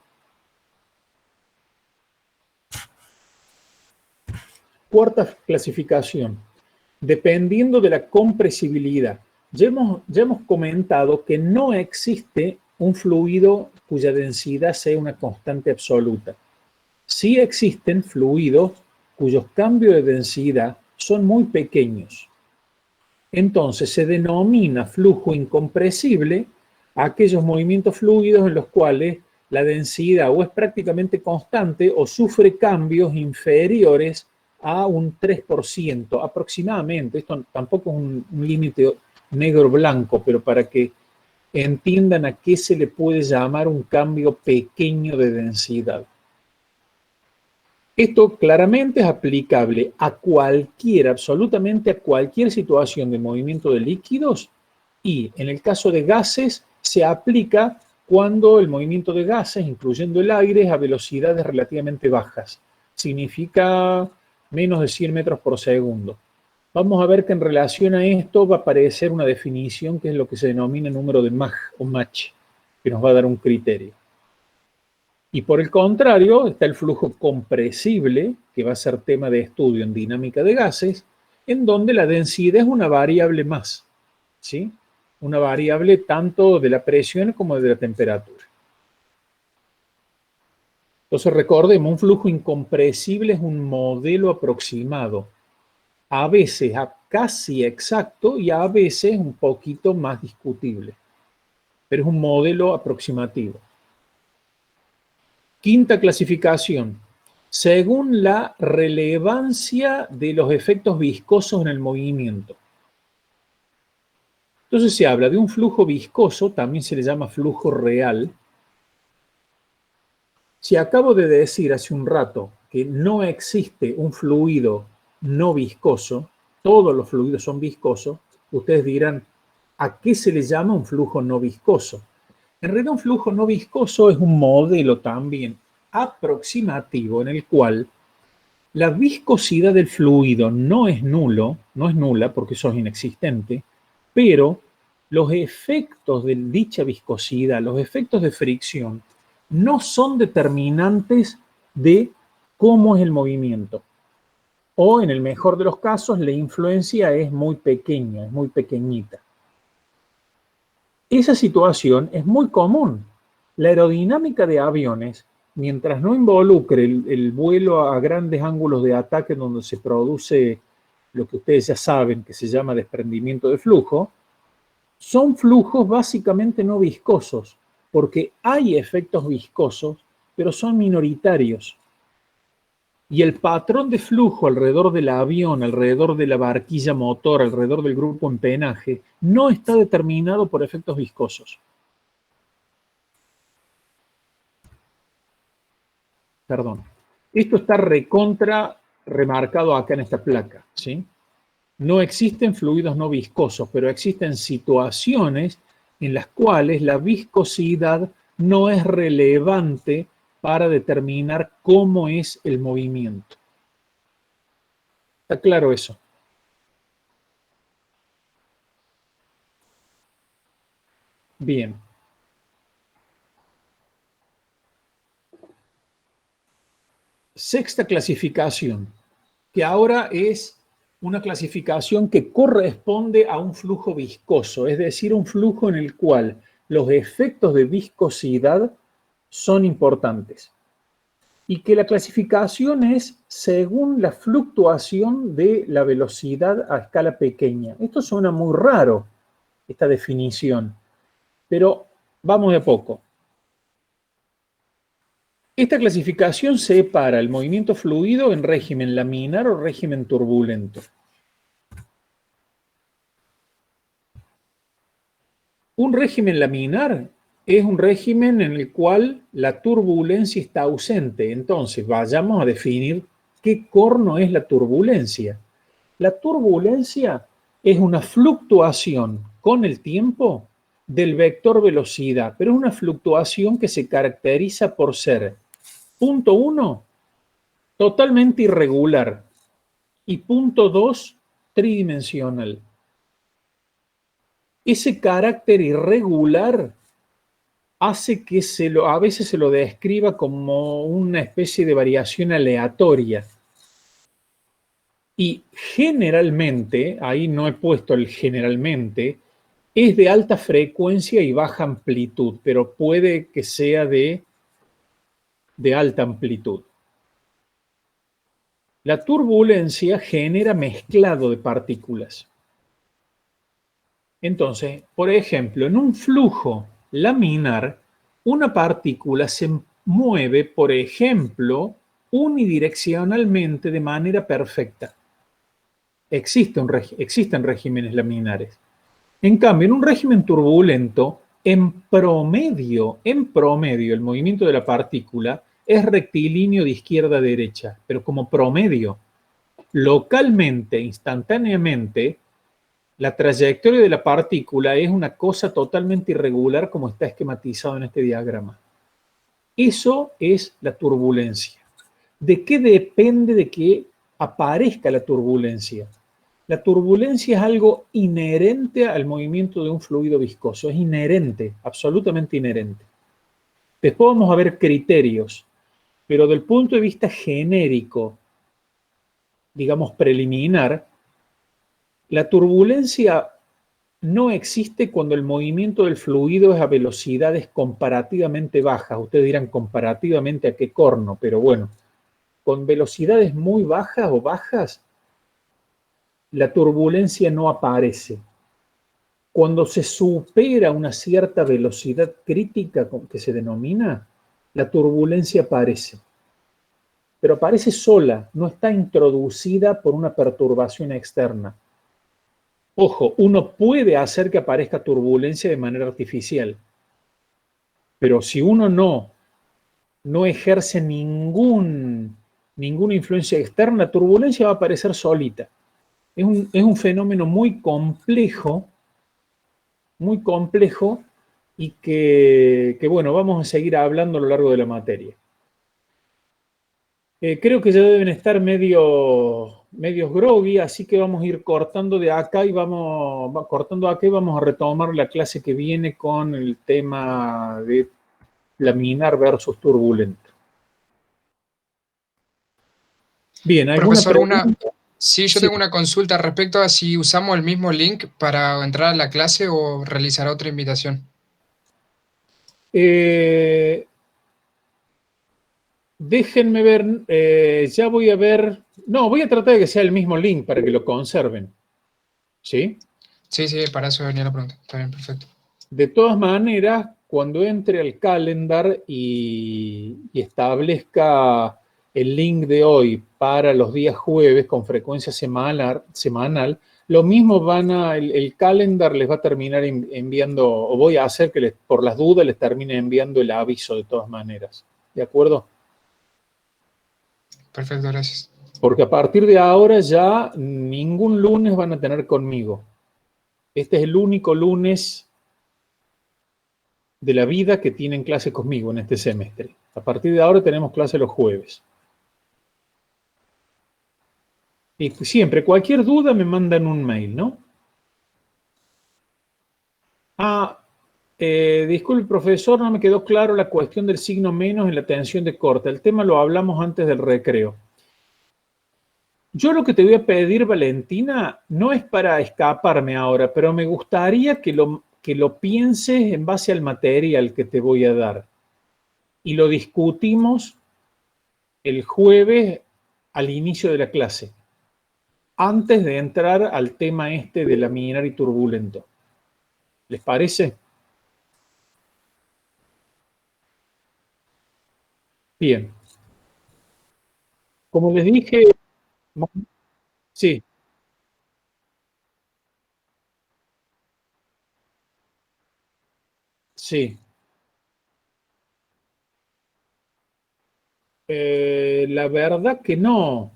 Cuarta clasificación. Dependiendo de la compresibilidad. Ya hemos comentado que no existe un fluido cuya densidad sea una constante absoluta. Sí existen fluidos cuyos cambios de densidad son muy pequeños. Entonces se denomina flujo incompresible a aquellos movimientos fluidos en los cuales la densidad o es prácticamente constante o sufre cambios inferiores a un 3% aproximadamente. Esto tampoco es un límite negro-blanco, pero para que entiendan a qué se le puede llamar un cambio pequeño de densidad. Esto claramente es aplicable a absolutamente a cualquier situación de movimiento de líquidos y en el caso de gases se aplica cuando el movimiento de gases, incluyendo el aire, es a velocidades relativamente bajas. Significa menos de 100 metros por segundo. Vamos a ver que en relación a esto va a aparecer una definición que es lo que se denomina número de Mach o Mach, que nos va a dar un criterio. Y por el contrario, está el flujo compresible, que va a ser tema de estudio en dinámica de gases, en donde la densidad es una variable más, ¿sí? Una variable tanto de la presión como de la temperatura. Entonces recordemos, un flujo incompresible es un modelo aproximado, a veces casi exacto y a veces un poquito más discutible, pero es un modelo aproximativo. Quinta clasificación, según la relevancia de los efectos viscosos en el movimiento. Entonces se habla de un flujo viscoso, también se le llama flujo real. Si acabo de decir hace un rato que no existe un fluido no viscoso, todos los fluidos son viscosos, ustedes dirán, ¿a qué se le llama un flujo no viscoso? En realidad un flujo no viscoso es un modelo también aproximativo en el cual la viscosidad del fluido no es nula porque eso es inexistente, pero los efectos de dicha viscosidad, los efectos de fricción, no son determinantes de cómo es el movimiento. O en el mejor de los casos, la influencia es muy pequeña, es muy pequeñita. Esa situación es muy común. La aerodinámica de aviones, mientras no involucre el vuelo a grandes ángulos de ataque donde se produce lo que ustedes ya saben que se llama desprendimiento de flujo, son flujos básicamente no viscosos, porque hay efectos viscosos, pero son minoritarios. Y el patrón de flujo alrededor del avión, alrededor de la barquilla motor, alrededor del grupo empenaje, no está determinado por efectos viscosos. Perdón. Esto está remarcado acá en esta placa, ¿sí? No existen fluidos no viscosos, pero existen situaciones en las cuales la viscosidad no es relevante para determinar cómo es el movimiento. ¿Está claro eso? Bien. Sexta clasificación, que ahora es una clasificación que corresponde a un flujo viscoso, es decir, un flujo en el cual los efectos de viscosidad son importantes y que la clasificación es según la fluctuación de la velocidad a escala pequeña. Esto suena muy raro, esta definición, pero vamos de a poco. Esta clasificación separa el movimiento fluido en régimen laminar o régimen turbulento. Un régimen laminar es un régimen en el cual la turbulencia está ausente. Entonces, vayamos a definir qué corno es la turbulencia. La turbulencia es una fluctuación con el tiempo del vector velocidad, pero es una fluctuación que se caracteriza por ser, punto 1, totalmente irregular, y punto 2, tridimensional. Ese carácter irregular hace que a veces se lo describa como una especie de variación aleatoria. Y generalmente, ahí no he puesto el generalmente, es de alta frecuencia y baja amplitud, pero puede que sea de alta amplitud. La turbulencia genera mezclado de partículas. Entonces, por ejemplo, en un flujo laminar, una partícula se mueve, por ejemplo, unidireccionalmente de manera perfecta. Existen regímenes laminares. En cambio, en un régimen turbulento, en promedio, el movimiento de la partícula es rectilíneo de izquierda a derecha, pero como promedio. Localmente, instantáneamente, la trayectoria de la partícula es una cosa totalmente irregular como está esquematizado en este diagrama. Eso es la turbulencia. ¿De qué depende de que aparezca la turbulencia? La turbulencia es algo inherente al movimiento de un fluido viscoso. Es inherente, absolutamente inherente. Después vamos a ver criterios, pero del punto de vista genérico, digamos preliminar, la turbulencia no existe cuando el movimiento del fluido es a velocidades comparativamente bajas. Ustedes dirán, ¿comparativamente a qué corno? Pero bueno, con velocidades muy bajas o bajas, la turbulencia no aparece. Cuando se supera una cierta velocidad crítica, que se denomina, la turbulencia aparece. Pero aparece sola, no está introducida por una perturbación externa. Ojo, uno puede hacer que aparezca turbulencia de manera artificial, pero si uno no ejerce ninguna influencia externa, la turbulencia va a aparecer solita. Es un fenómeno muy complejo y que, bueno, vamos a seguir hablando a lo largo de la materia. Creo que ya deben estar medios groggy, así que vamos a ir cortando de acá y vamos a retomar la clase que viene con el tema de laminar versus turbulento. Bien, ¿alguna Profesor, pregunta? sí, yo Sí. tengo una consulta respecto a si usamos el mismo link para entrar a la clase o realizar otra invitación. Déjenme ver, ya voy a ver. No, voy a tratar de que sea el mismo link para que lo conserven. ¿Sí? Sí, para eso venía la pregunta. Está bien, perfecto. De todas maneras, cuando entre al calendar y establezca el link de hoy para los días jueves con frecuencia semanal, lo mismo el calendar les va a terminar enviando, o voy a hacer que por las dudas les termine enviando el aviso de todas maneras. ¿De acuerdo? Perfecto, gracias. Porque a partir de ahora ya ningún lunes van a tener conmigo. Este es el único lunes de la vida que tienen clase conmigo en este semestre. A partir de ahora tenemos clase los jueves. Y siempre, cualquier duda me mandan un mail, ¿no? Disculpe, profesor, no me quedó claro la cuestión del signo menos en la tensión de corte. El tema lo hablamos antes del recreo. Yo lo que te voy a pedir, Valentina, no es para escaparme ahora, pero me gustaría que que lo pienses en base al material que te voy a dar y lo discutimos el jueves al inicio de la clase, antes de entrar al tema este de laminar y turbulento. ¿Les parece? Bien. Como les dije, sí, sí. La verdad que no.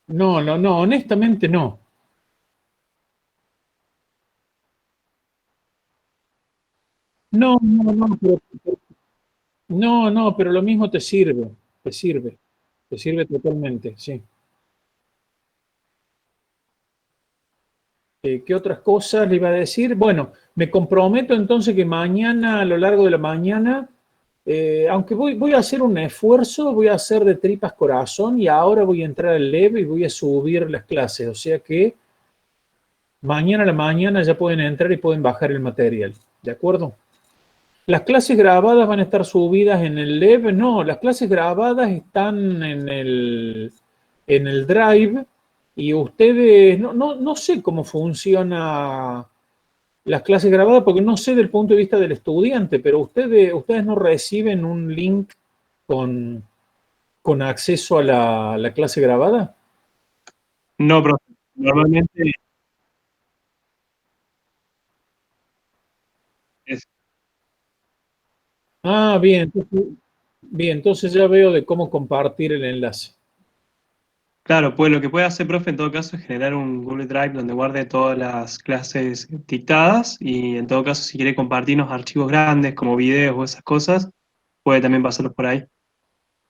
No, no, no, honestamente no. No, no, no, no, no, pero lo mismo te sirve totalmente, sí. ¿Qué otras cosas le iba a decir? Bueno, me comprometo entonces que mañana, a lo largo de la mañana, aunque voy a hacer un esfuerzo, voy a hacer de tripas corazón y ahora voy a entrar al LEV y voy a subir las clases. O sea que mañana a la mañana ya pueden entrar y pueden bajar el material. ¿De acuerdo? Las clases grabadas van a estar subidas en el LEV. No, las clases grabadas están en el Drive y ustedes, no sé cómo funciona las clases grabadas porque no sé del punto de vista del estudiante, pero ustedes no reciben un link con, con acceso a la clase grabada. No, profe. Normalmente es, Ah, bien, entonces ya veo de cómo compartir el enlace. claro, pues lo que puede hacer, profe, en todo caso es generar un Google Drive donde guarde todas las clases dictadas y en todo caso si quiere compartirnos archivos grandes como videos o esas cosas, puede también pasarlos por ahí.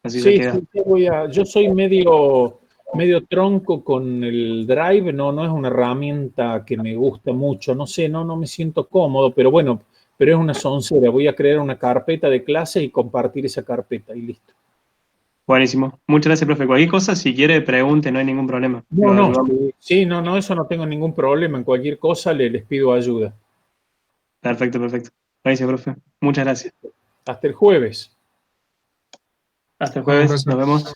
Así ya Sí, queda. sí, yo soy medio tronco con el Drive, no es una herramienta que me gusta mucho, no sé, no me siento cómodo, pero bueno, pero es una soncera. Voy a crear una carpeta de clase y compartir esa carpeta y listo. Buenísimo. Muchas gracias, profe. Cualquier cosa, si quiere, pregunte, no hay ningún problema. No, Lo no, ayudamos. sí, no, eso no tengo ningún problema. En cualquier cosa les pido ayuda. Perfecto, perfecto. Gracias, profe. Muchas gracias. Hasta el jueves. Hasta el Bueno, jueves. profesor. Nos vemos.